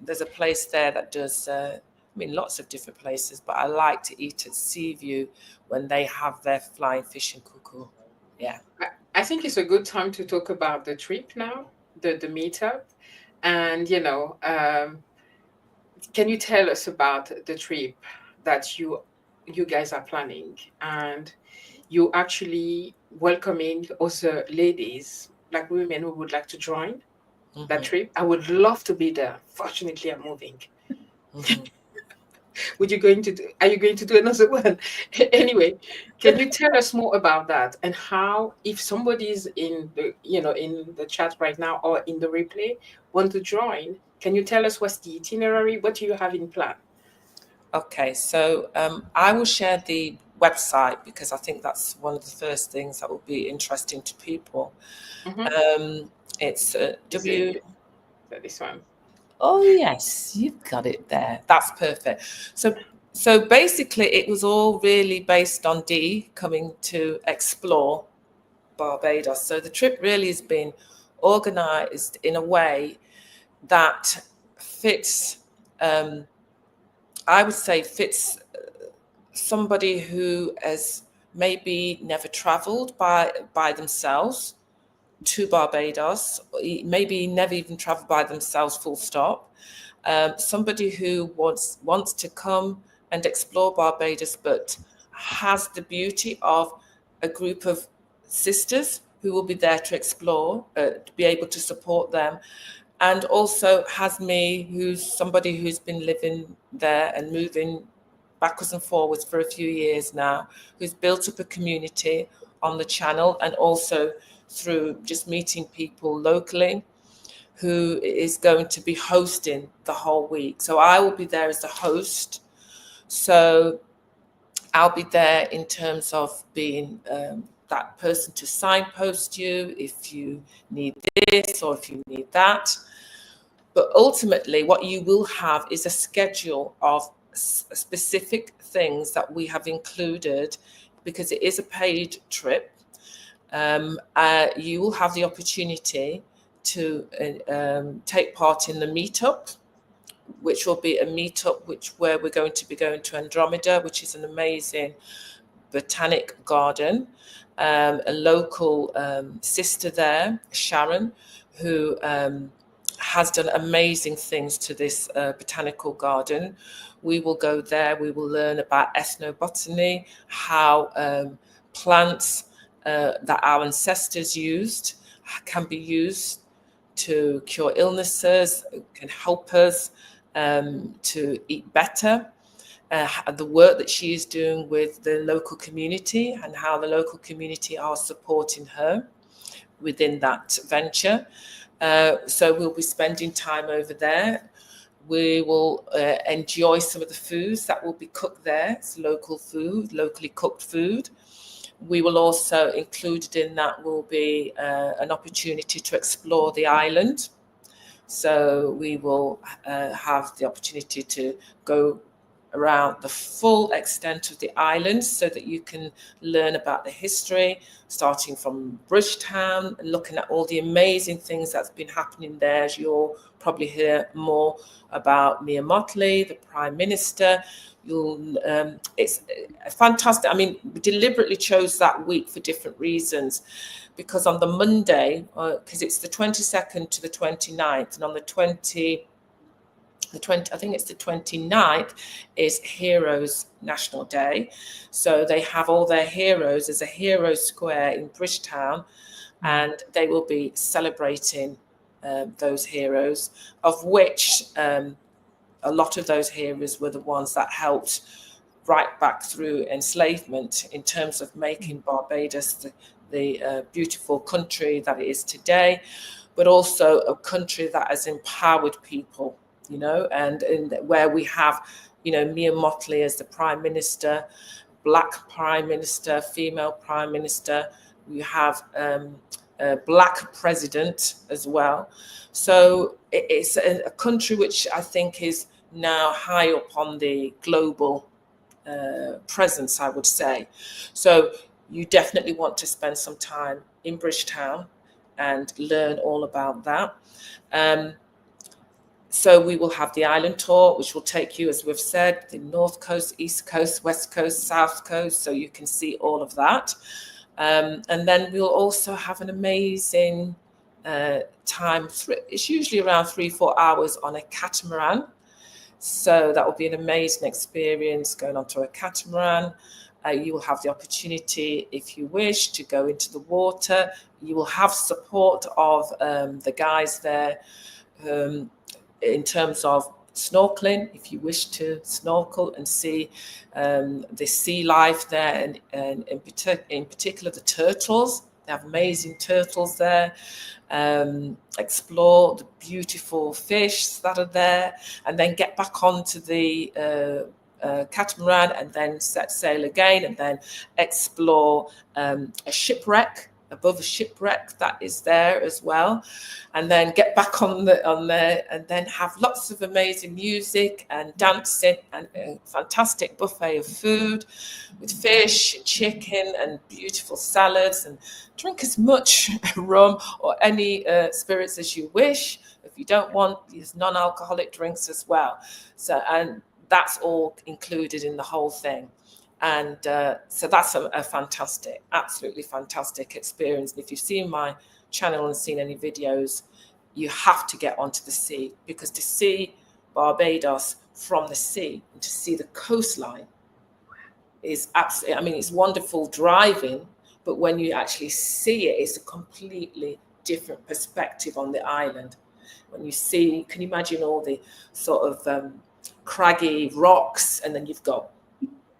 there's a place there that does. I mean, lots of different places, but I like to eat at Seaview when they have their flying fish and cuckoo. Yeah. I think it's a good time to talk about the trip now, the meetup, and can you tell us about the trip that you guys are planning, and you actually welcoming also ladies like women who would like to join that Hmm. trip? I would love to be there. Fortunately, I'm moving. Hmm. Would you going to do, are you going to do another one? Anyway, can you tell us more about that, and how, if somebody's in the in the chat right now or in the replay want to join, can you tell us what's the itinerary? What do you have in plan? Okay, so I will share the website because I think that's one of the first things that will be interesting to people. Mm-hmm. It's Is it W. this one? Oh yes, you've got it there. That's perfect. So basically, it was all really based on Dee coming to explore Barbados. So the trip really has been organised in a way that fits. Um, I would say fits somebody who has maybe never travelled by themselves to Barbados, maybe never even travelled by themselves, full stop. Somebody who wants to come and explore Barbados, but has the beauty of a group of sisters who will be there to explore, to be able to support them, and also has me, who's somebody who's been living there and moving backwards and forwards for a few years now, who's built up a community on the channel, and also through just meeting people locally, who is going to be hosting the whole week. So I will be there as the host. So I'll be there in terms of being that person to signpost you if you need this or if you need that. But ultimately, what you will have is a schedule of specific things that we have included, because it is a paid trip. You will have the opportunity to take part in the meetup, which will be a meetup where we're going to be going to Andromeda, which is an amazing botanic garden. A local sister there, Sharon, who has done amazing things to this botanical garden. We will go there. We will learn about ethnobotany, how plants that our ancestors used can be used to cure illnesses, can help us to eat better. The work that she is doing with the local community and how the local community are supporting her within that venture. So we'll be spending time over there. We will enjoy some of the foods that will be cooked there. It's local food, locally cooked food. We will also, included in that will be an opportunity to explore the island. So we will have the opportunity to go around the full extent of the island so that you can learn about the history, starting from Bridgetown, and looking at all the amazing things that's been happening there. As you'll probably hear more about Mia Mottley, the Prime Minister. It's fantastic. I mean, we deliberately chose that week for different reasons, because on the Monday, because it's the 22nd to the 29th, and on the 29th is Heroes National Day. So they have all their heroes as a hero square in Bridgetown, and they will be celebrating those heroes, of which a lot of those heroes were the ones that helped right back through enslavement in terms of making Barbados the beautiful country that it is today, but also a country that has empowered people, you know, and where we have, you know, Mia Mottley as the Prime Minister, Black Prime Minister, female Prime Minister. We have a Black President as well. So it's a country which I think is now high up on the global presence, I would say. So you definitely want to spend some time in Bridgetown and learn all about that. So we will have the island tour, which will take you, as we've said, the North Coast, East Coast, West Coast, South Coast, so you can see all of that. And then we'll also have an amazing time. It's usually around 3-4 hours on a catamaran. So that will be an amazing experience going onto a catamaran. You will have the opportunity, if you wish, to go into the water. You will have support of the guys there in terms of snorkeling, if you wish to snorkel and see the sea life there, and in particular the turtles. They have amazing turtles there. Explore the beautiful fish that are there, and then get back onto the catamaran and then set sail again, and then explore a shipwreck, above a shipwreck that is there as well, and then get back on there, and then have lots of amazing music and dancing and a fantastic buffet of food with fish, chicken, and beautiful salads, and drink as much rum or any spirits as you wish. If you don't want, there's non-alcoholic drinks as well. So, and that's all included in the whole thing. And so that's a fantastic, absolutely fantastic experience. And if you've seen my channel and seen any videos, you have to get onto the sea, because to see Barbados from the sea and to see the coastline, is absolutely, I mean, it's wonderful driving, but when you actually see it, it's a completely different perspective on the island. When you see, can you imagine all the sort of craggy rocks, and then you've got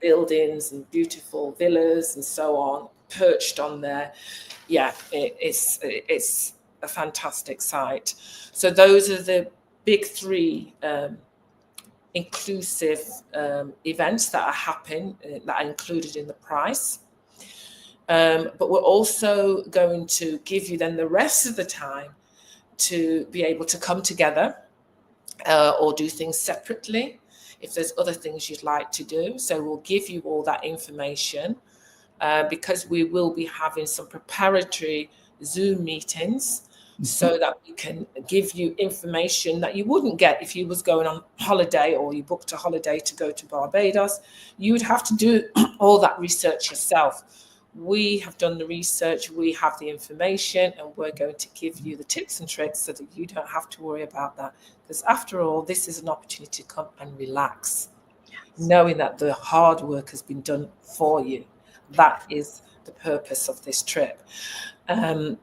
buildings and beautiful villas and so on perched on there. Yeah, it's a fantastic site. So those are the big three inclusive events that are included in the price. But we're also going to give you then the rest of the time to be able to come together or do things separately if there's other things you'd like to do. So we'll give you all that information because we will be having some preparatory Zoom meetings so that we can give you information that you wouldn't get if you was going on holiday or you booked a holiday to go to Barbados. You would have to do all that research yourself. We have done the research, we have the information, and we're going to give you the tips and tricks so that you don't have to worry about that. Because after all, this is an opportunity to come and relax, knowing that the hard work has been done for you. That is the purpose of this trip. And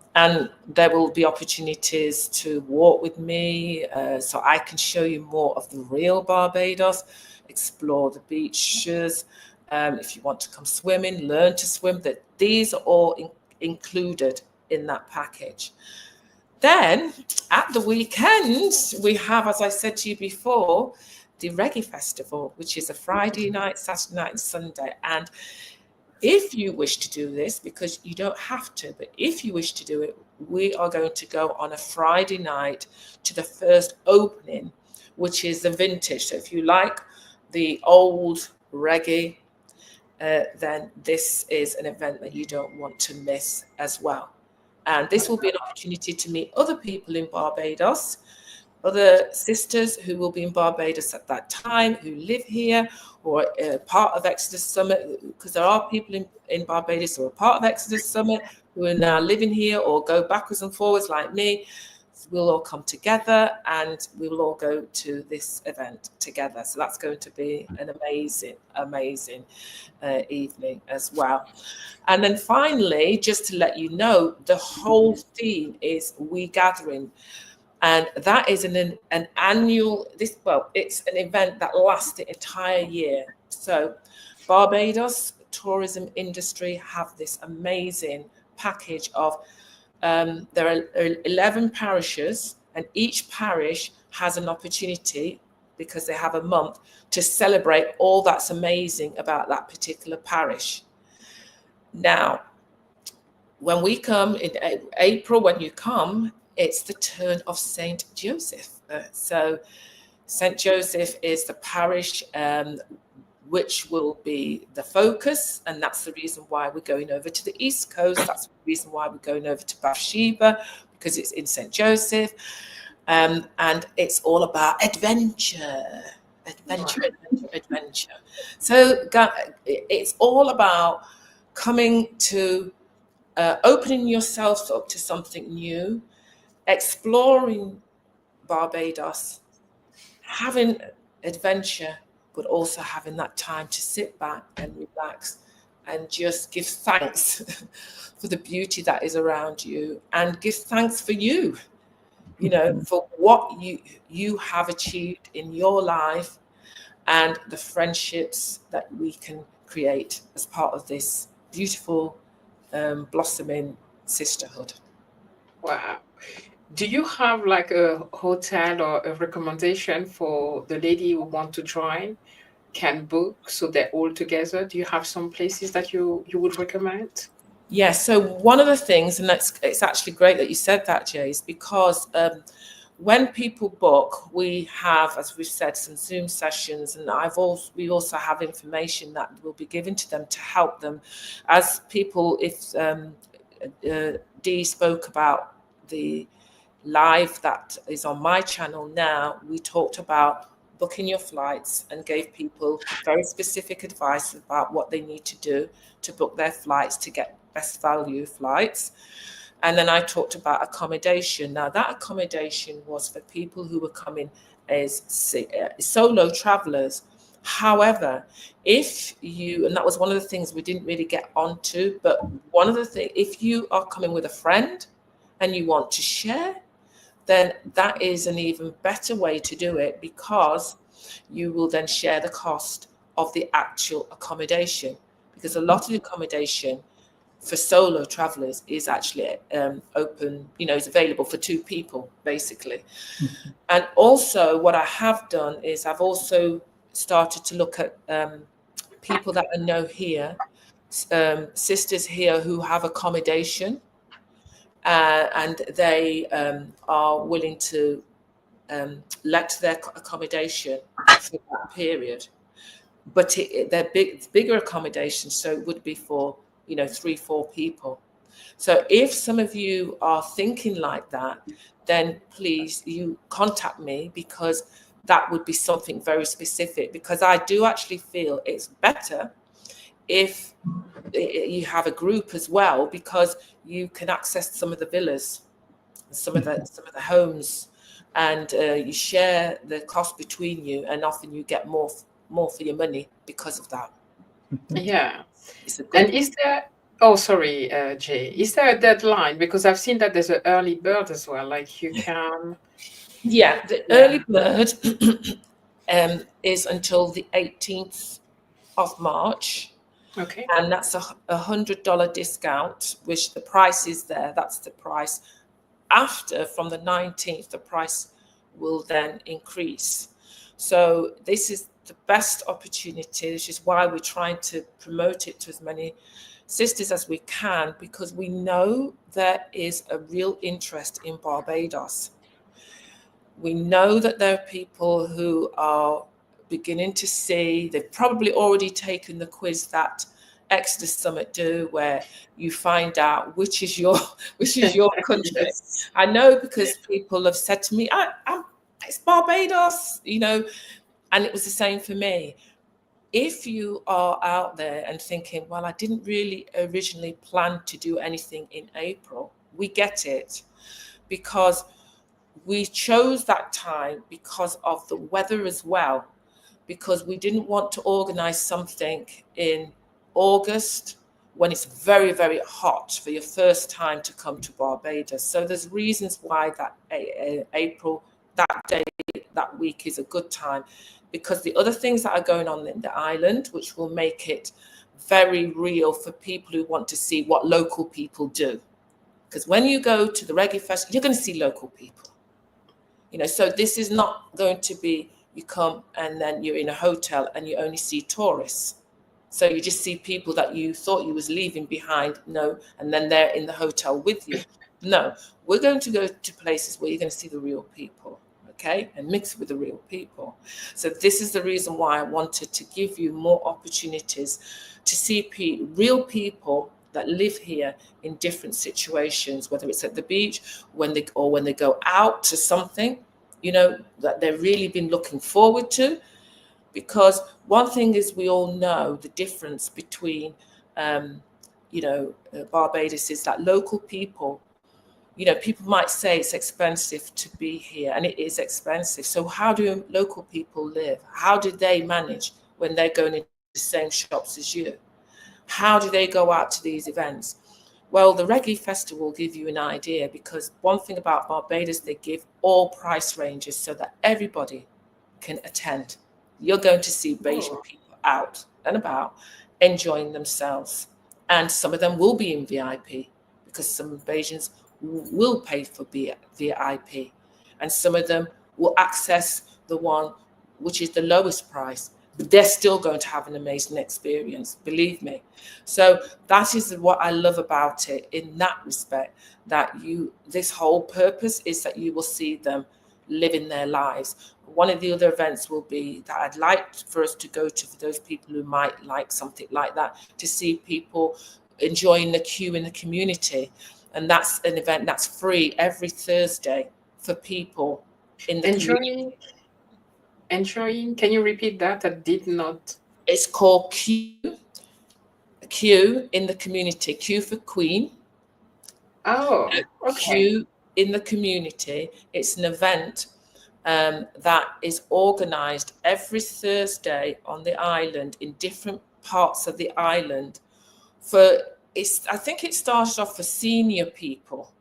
there will be opportunities to walk with me so I can show you more of the real Barbados, explore the beaches. If you want to come swimming, learn to swim, that these are all included in that package. Then at the weekend, we have, as I said to you before, the Reggae Festival, which is a Friday night, Saturday night, and Sunday. And if you wish to do this, because you don't have to, but if you wish to do it, we are going to go on a Friday night to the first opening, which is the vintage. So if you like the old reggae, then this is an event that you don't want to miss as well. And this will be an opportunity to meet other people in Barbados, other sisters who will be in Barbados at that time, who live here, or part of Exodus Summit, because there are people in Barbados who are part of Exodus Summit who are now living here or go backwards and forwards like me. We'll all come together and we will all go to this event together. So that's going to be an amazing, amazing evening as well. And then finally, just to let you know, the whole theme is We Gathering. And that is an annual, it's an event that lasts the entire year. So Barbados tourism industry have this amazing package of, there are 11 parishes, and each parish has an opportunity, because they have a month, to celebrate all that's amazing about that particular parish. Now, when we come in April, when you come, it's the turn of St. Joseph. So St. Joseph is the parish which will be the focus, and that's the reason why we're going over to the East Coast. That's the reason why we're going over to Bathsheba, because it's in St. Joseph. And it's all about adventure. So it's all about coming to opening yourself up to something new, exploring Barbados, having adventure, but also having that time to sit back and relax and just give thanks for the beauty that is around you, and give thanks for you, for what you have achieved in your life and the friendships that we can create as part of this beautiful blossoming sisterhood. Wow. Do you have like a hotel or a recommendation for the lady who want to join can book so they're all together? Do you have some places that you would recommend? Yeah, so one of the things, and it's actually great that you said that, Jay, is because when people book, we have, as we've said, some Zoom sessions, and we also have information that will be given to them to help them. As people, if Dee spoke about the live that is on my channel now, we talked about booking your flights and gave people very specific advice about what they need to do to book their flights to get best value flights. And then I talked about accommodation. Now, that accommodation was for people who were coming as solo travelers, However, if you, and that was one of the things we didn't really get onto, but one of the things, if you are coming with a friend and you want to share, then that is an even better way to do it, because you will then share the cost of the actual accommodation, because a lot of the accommodation for solo travelers is actually open, is available for two people, basically. And also what I have done is I've also started to look at people that I know here, sisters here who have accommodation, and they are willing to let their accommodation for that period. But they're bigger accommodations, so it would be for 3-4 people. So if some of you are thinking like that, then please you contact me, because that would be something very specific, because I do actually feel it's better if you have a group as well, because you can access some of the villas, some of the homes, and you share the cost between you, and often you get more for your money because of that. Yeah. It's a good. And is there, oh, sorry, Jay, is there a deadline? Because I've seen that there's an early bird as well. Like you can, Yeah, the early bird is until the 18th of March, okay. and that's a $100 discount, which the price is there. That's the price. After, from the 19th, the price will then increase. So this is the best opportunity, which is why we're trying to promote it to as many sisters as we can, because we know there is a real interest in Barbados. We know that there are people who are beginning to see, they've probably already taken the quiz that Exeter Summit do, where you find out which is your country. Yes. I know, because people have said to me, it's Barbados, and it was the same for me. If you are out there and thinking, well, I didn't really originally plan to do anything in April, we get it, because we chose that time because of the weather as well, because we didn't want to organize something in August when it's very, very hot for your first time to come to Barbados. So there's reasons why that April, that day, that week is a good time, because the other things that are going on in the island, which will make it very real for people who want to see what local people do. Because when you go to the Reggae Festival, you're going to see local people. So this is not going to be you come and then you're in a hotel and you only see tourists. So you just see people that you thought you was leaving behind, no, and then they're in the hotel with you. No, we're going to go to places where you're going to see the real people, okay, and mix with the real people. So this is the reason why I wanted to give you more opportunities to see real people that live here in different situations, whether it's at the beach, when they go out to something, that they've really been looking forward to. Because one thing is, we all know the difference between, Barbados is that local people, people might say it's expensive to be here, and it is expensive. So how do local people live? How do they manage when they're going into the same shops as you? How do they go out to these events? Well, the Reggae Festival will give you an idea, because one thing about Barbados, they give all price ranges so that everybody can attend. You're going to see Bajan people out and about enjoying themselves. And some of them will be in VIP, because some Bajans will pay for VIP. And some of them will access the one which is the lowest price. But they're still going to have an amazing experience, believe me. So that is what I love about it in that respect, that this whole purpose is that you will see them living their lives. One of the other events will be that I'd like for us to go to, for those people who might like something like that, to see people enjoying the queue in the community. And that's an event that's free every Thursday for people in the community. Enjoying, can you repeat that? I did not. It's called Q in the community, Q for Queen. Oh, okay. Q in the community. It's an event that is organized every Thursday on the island in different parts of the island. I think it started off for senior people,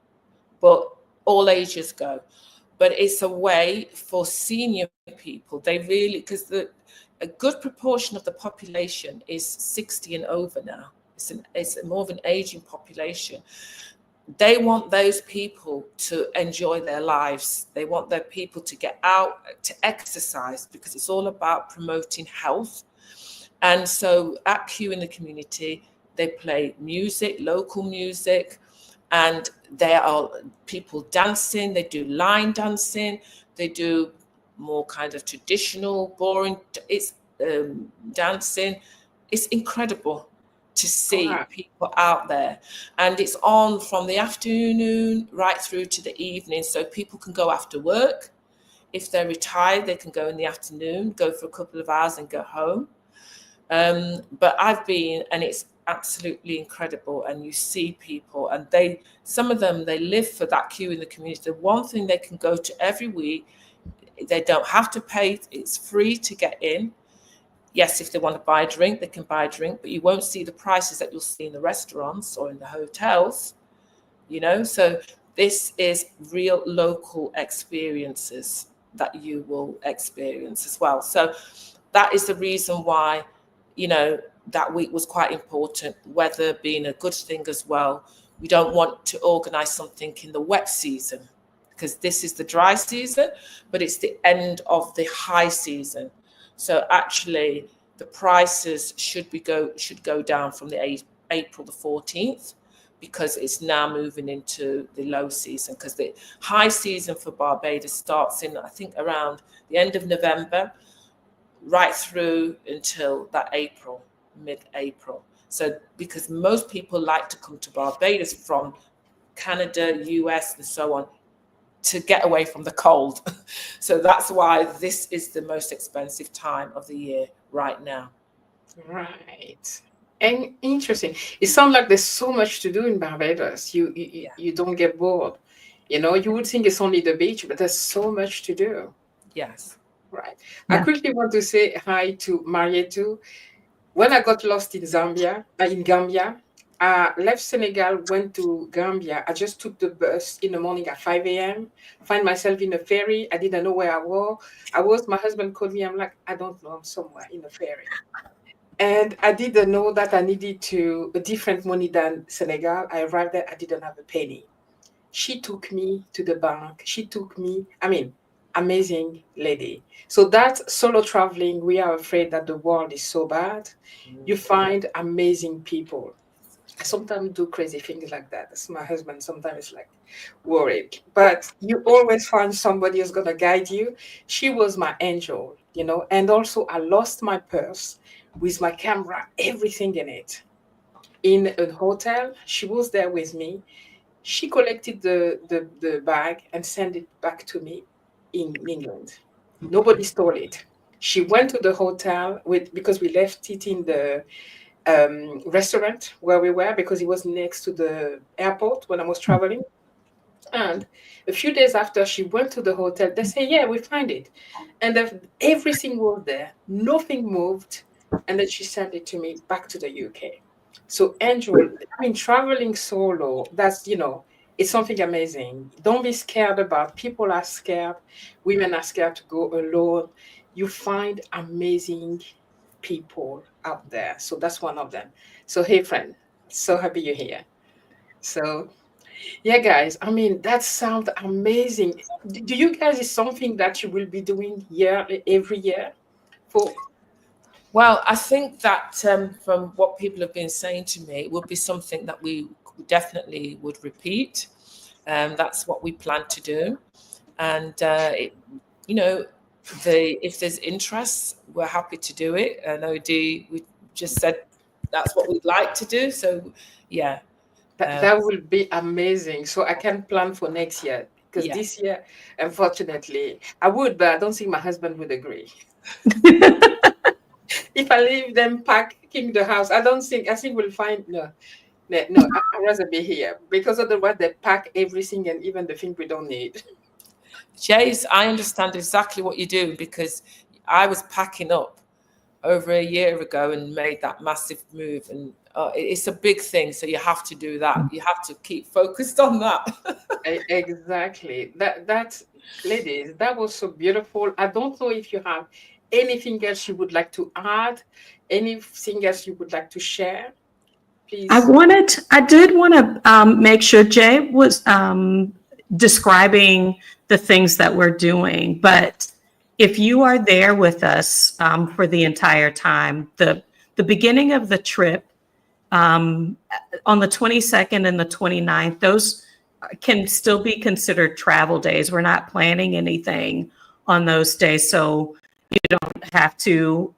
but all ages go. But it's a way for senior people. They really, because a good proportion of the population is 60 and over now. It's more of an aging population. They want those people to enjoy their lives. They want their people to get out, to exercise, because it's all about promoting health. And so at Q in the community, they play music, local music, and there are people dancing. They do line dancing. They do more kind of traditional, boring. It's dancing. It's incredible to see Wow. people out there, and it's on from the afternoon right through to the evening, so people can go after work. If they're retired, they can go in the afternoon, go for a couple of hours and go home. But I've been, and it's absolutely incredible. And you see people, and some of them, they live for that Q in the community. The one thing they can go to every week, they don't have to pay. It's free to get in. Yes, if they want to buy a drink, they can buy a drink, but you won't see the prices that you'll see in the restaurants or in the hotels, So this is real local experiences that you will experience as well. So that is the reason why, that week was quite important, weather being a good thing as well. We don't want to organise something in the wet season, because this is the dry season, but it's the end of the high season. So actually, the prices should go down from the April the 14th, because it's now moving into the low season. Because the high season for Barbados starts in, I think, around the end of November, right through until that mid-April. So because most people like to come to Barbados from Canada, US, and so on, to get away from the cold. So that's why this is the most expensive time of the year right now. Right. And interesting. It sounds like there's so much to do in Barbados. You don't get bored. You would think it's only the beach, but there's so much to do. Yes. Right. I Yeah. quickly want to say hi to Marietu. When I got lost in Gambia, I left Senegal, went to Gambia. I just took the bus in the morning at 5 a.m., find myself in a ferry. I didn't know where I was. My husband called me. I'm like, I don't know, I'm somewhere in a ferry. And I didn't know that I needed a different money than Senegal. I arrived there, I didn't have a penny. She took me to the bank. Amazing lady. So that's solo traveling. We are afraid that the world is so bad. You find amazing people. I sometimes do crazy things like that. That's my husband sometimes like worried. But you always find somebody who's gonna guide you. She was my angel, and also I lost my purse with my camera, everything in it. In a hotel, she was there with me. She collected the bag and sent it back to me in England. Nobody stole it. She went to the hotel because we left it in the restaurant where we were, because it was next to the airport when I was traveling. And a few days after, she went to the hotel. They say, "Yeah, we find it," and everything was there. Nothing moved, and then she sent it to me back to the UK. So, Angel, traveling solo, it's something amazing. Don't be scared about. People are scared. Women are scared to go alone. You find amazing people out there. So that's one of them. So, hey, friend, so happy you're here. So, yeah, guys, that sounds amazing. Do you guys, is something that you will be doing every year for? Well, I think that from what people have been saying to me, it would be something that we definitely would repeat. That's what we plan to do. And, if there's interest, we're happy to do it. And OD, we just said that's what we'd like to do. So, yeah. That will be amazing. So I can plan for next year, because Yeah. this year, unfortunately, I would, but I don't think my husband would agree. If I leave them packing the house, I think we'll find no. No, I'd rather be here, because otherwise they pack everything and even the thing we don't need. Jace, I understand exactly what you do, because I was packing up over a year ago and made that massive move, and it's a big thing. So you have to do that. You have to keep focused on that. Exactly. That ladies, that was so beautiful. I don't know if you have anything else you would like to add, anything else you would like to share, please. I did want to make sure Jay was describing the things that we're doing, but if you are there with us for the entire time, the beginning of the trip on the 22nd and the 29th, those can still be considered travel days. We're not planning anything on those days, so you don't have to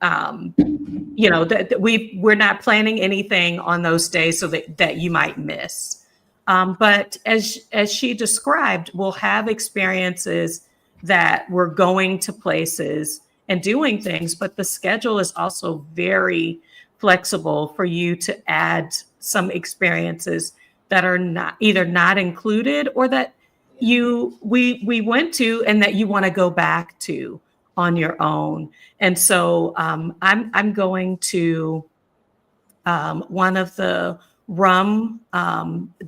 we're not planning anything on those days so that you might miss. But as she described, we'll have experiences that we're going to places and doing things, but the schedule is also very flexible for you to add some experiences that are not included, or that we went to and that you want to go back to on your own. And so I'm going to one of the rum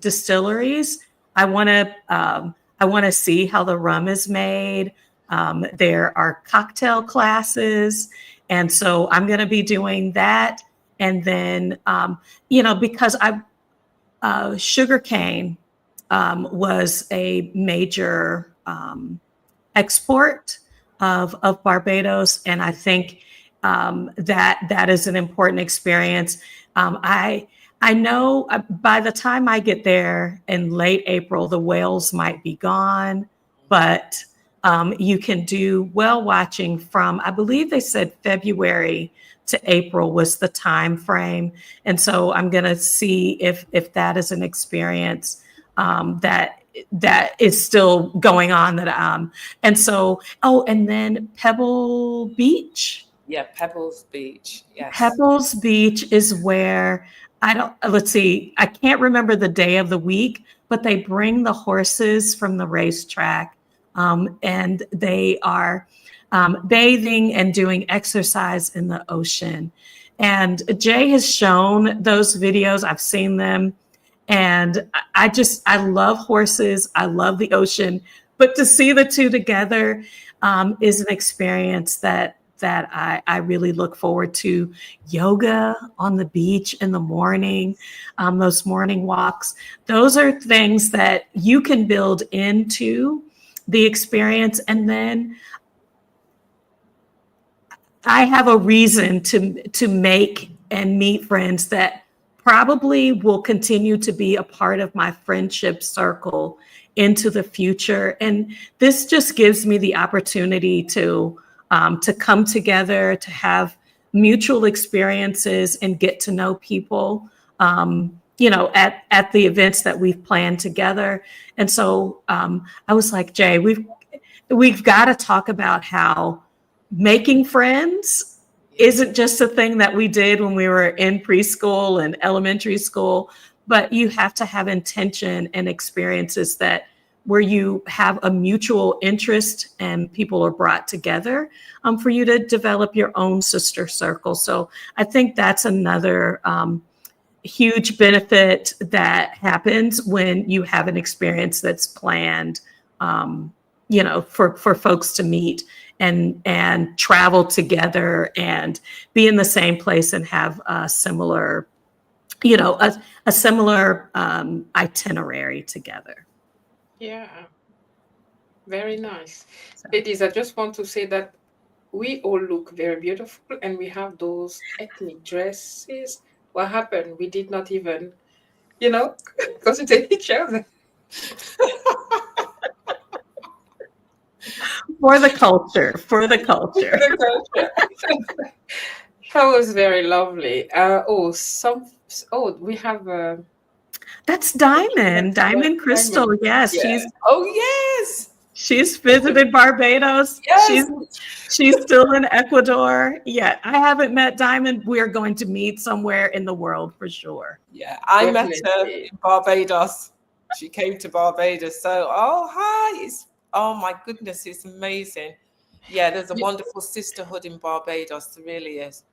distilleries. I want to see how the rum is made. There are cocktail classes, and so I'm going to be doing that. And then because sugarcane was a major export of Barbados, and I think that is an important experience. I know by the time I get there in late April, the whales might be gone, but you can do whale watching from, I believe they said February to April was the time frame, and so I'm going to see if that is an experience that is still going on. And so and then Pebble Beach. Yeah, Pebbles Beach. Yes. Pebbles Beach is where let's see, I can't remember the day of the week, but they bring the horses from the racetrack and they are bathing and doing exercise in the ocean. And Jay has shown those videos. I've seen them. And I love horses. I love the ocean. But to see the two together is an experience that I really look forward to. Yoga on the beach in the morning, those morning walks. Those are things that you can build into the experience. And then I have a reason to make and meet friends that probably will continue to be a part of my friendship circle into the future. And this just gives me the opportunity to come together, to have mutual experiences and get to know people, at the events that we've planned together. And so I was like, Jay, we've got to talk about how making friends isn't just a thing that we did when we were in preschool and elementary school, but you have to have intention and experiences where you have a mutual interest and people are brought together for you to develop your own sister circle. So I think that's another huge benefit that happens when you have an experience that's planned, for folks to meet and travel together and be in the same place and have a similar, a similar itinerary together. Yeah, very nice. Ladies, I just want to say that we all look very beautiful and we have those ethnic dresses. What happened? We did not even, concentrate each other. For the culture. That was very lovely. We have that's Diamond Crystal. Yes, yeah. Yes. She's visited Barbados. Yes. She's still in Ecuador. Yeah, I haven't met Diamond. We're going to meet somewhere in the world for sure. Yeah, I met her in Barbados. She came to Barbados. So, hi, it's Oh my goodness, it's amazing. Yeah, there's a wonderful sisterhood in Barbados. There really is.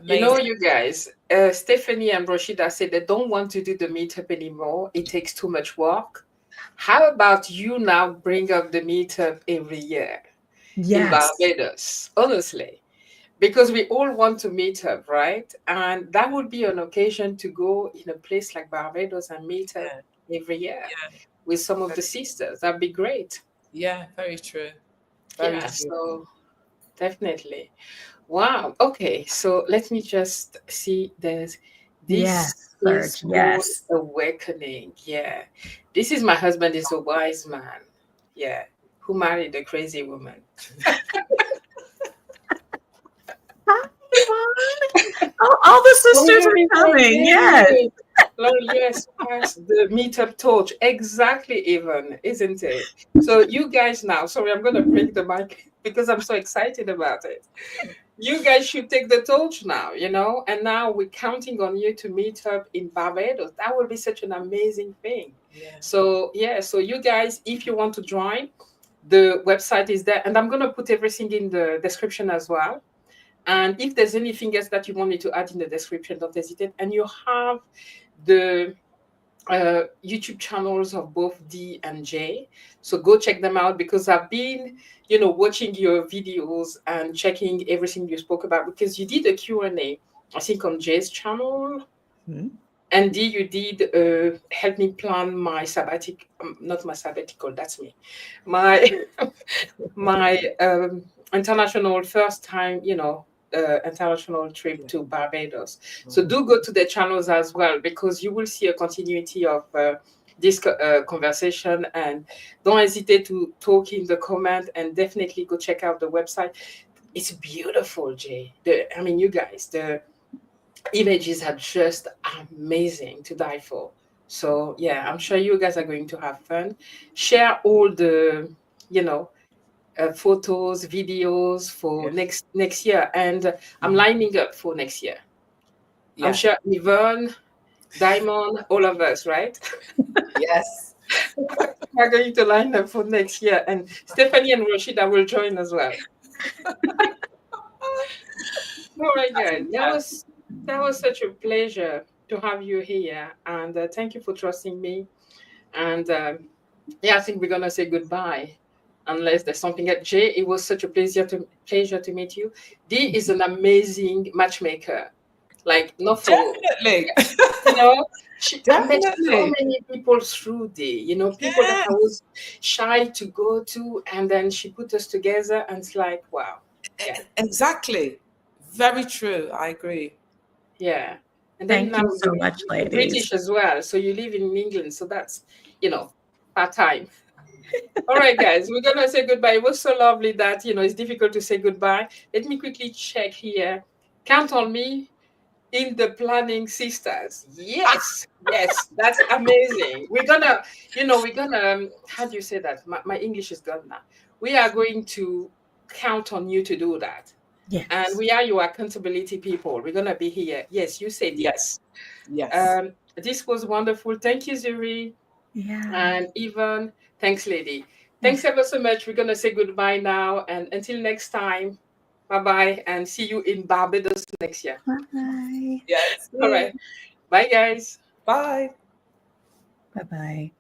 You know, Amazing. you guys, Stephanie and Rashida said they don't want to do the meetup anymore. It takes too much work. How about you now bring up the meetup every year in Yes. Barbados? Honestly, because we all want to meet up, right? And that would be an occasion to go in a place like Barbados and meet up Yeah, every year yeah, with some of the very, sisters. That'd be great. yeah, very true. Very Yeah, true. so definitely. Wow. Okay. So let me just see. This Yes, is Serge. called Yes. Awakening. Yeah. This is my husband is a wise man. Yeah. Who married a crazy woman. Hi, Yvonne. Oh, all the Oh, sisters you're are coming. Yes. invited. Lord, yes, pass the meetup torch. Exactly, even, isn't it? So you guys now, sorry, I'm gonna break the mic because I'm so excited about it. You guys should take the torch now, and now we're counting on you to meet up in Barbados. That would be such an amazing thing. Yeah, So yeah, so you guys, if you want to join, the website is there, and I'm gonna put everything in the description as well. And if there's anything else that you want me to add in the description, don't hesitate. And you have the YouTube channels of both D and J. So go check them out because I've been, watching your videos and checking everything you spoke about because you did a Q&A, I think on J's channel. Hmm. And D, you did help me plan my not my sabbatical, that's me. My my international first time, international trip yeah. to Barbados. So Mhm. do go to the channels as well because you will see a continuity of this conversation, and don't hesitate to talk in the comment and definitely go check out the website. It's beautiful, Jay. I mean, you guys, the images are just amazing to die for. So yeah, I'm sure you guys are going to have fun. Share all the, you know, photos, videos for Yeah. next year, and I'm Mhm. lining up for next year. I'm Yeah. sure Yvonne, Diamond, all of us, right? Yes. We're going to line up for next year, and Stephanie and Rashida will join as well. All right, guys, Yeah. that was such a pleasure to have you here, and thank you for trusting me. And yeah, I think we're gonna say goodbye, unless there's something else. Jay, it was such a pleasure to meet you. D is an amazing matchmaker, like not for Definitely. you know. I met so Definitely. many people through D. People that I Yes. was shy to go to, and then she put us together, and it's like, wow, yeah. Exactly. Very true. I agree. Yeah. And then Thank now you so much, you're ladies. British as well. So you live in England. So that's, part time. All right, guys, we're going to say goodbye. It was so lovely that, it's difficult to say goodbye. Let me quickly check here. Count on me in the planning sisters. Yes. Yes. That's amazing. How do you say that? My English is gone now. We are going to count on you to do that. And Yes. we are your accountability people. We're going to be here. Yes, you said Yes. yes. Yes. This was wonderful. Thank you, Zuri. Yeah. And Yvonne, thanks, lady. Yeah. Thanks ever so much. We're going to say goodbye now. And until next time, bye bye. And see you in Barbados next year. Bye. Yes. All right. Bye, guys. Bye. Bye bye.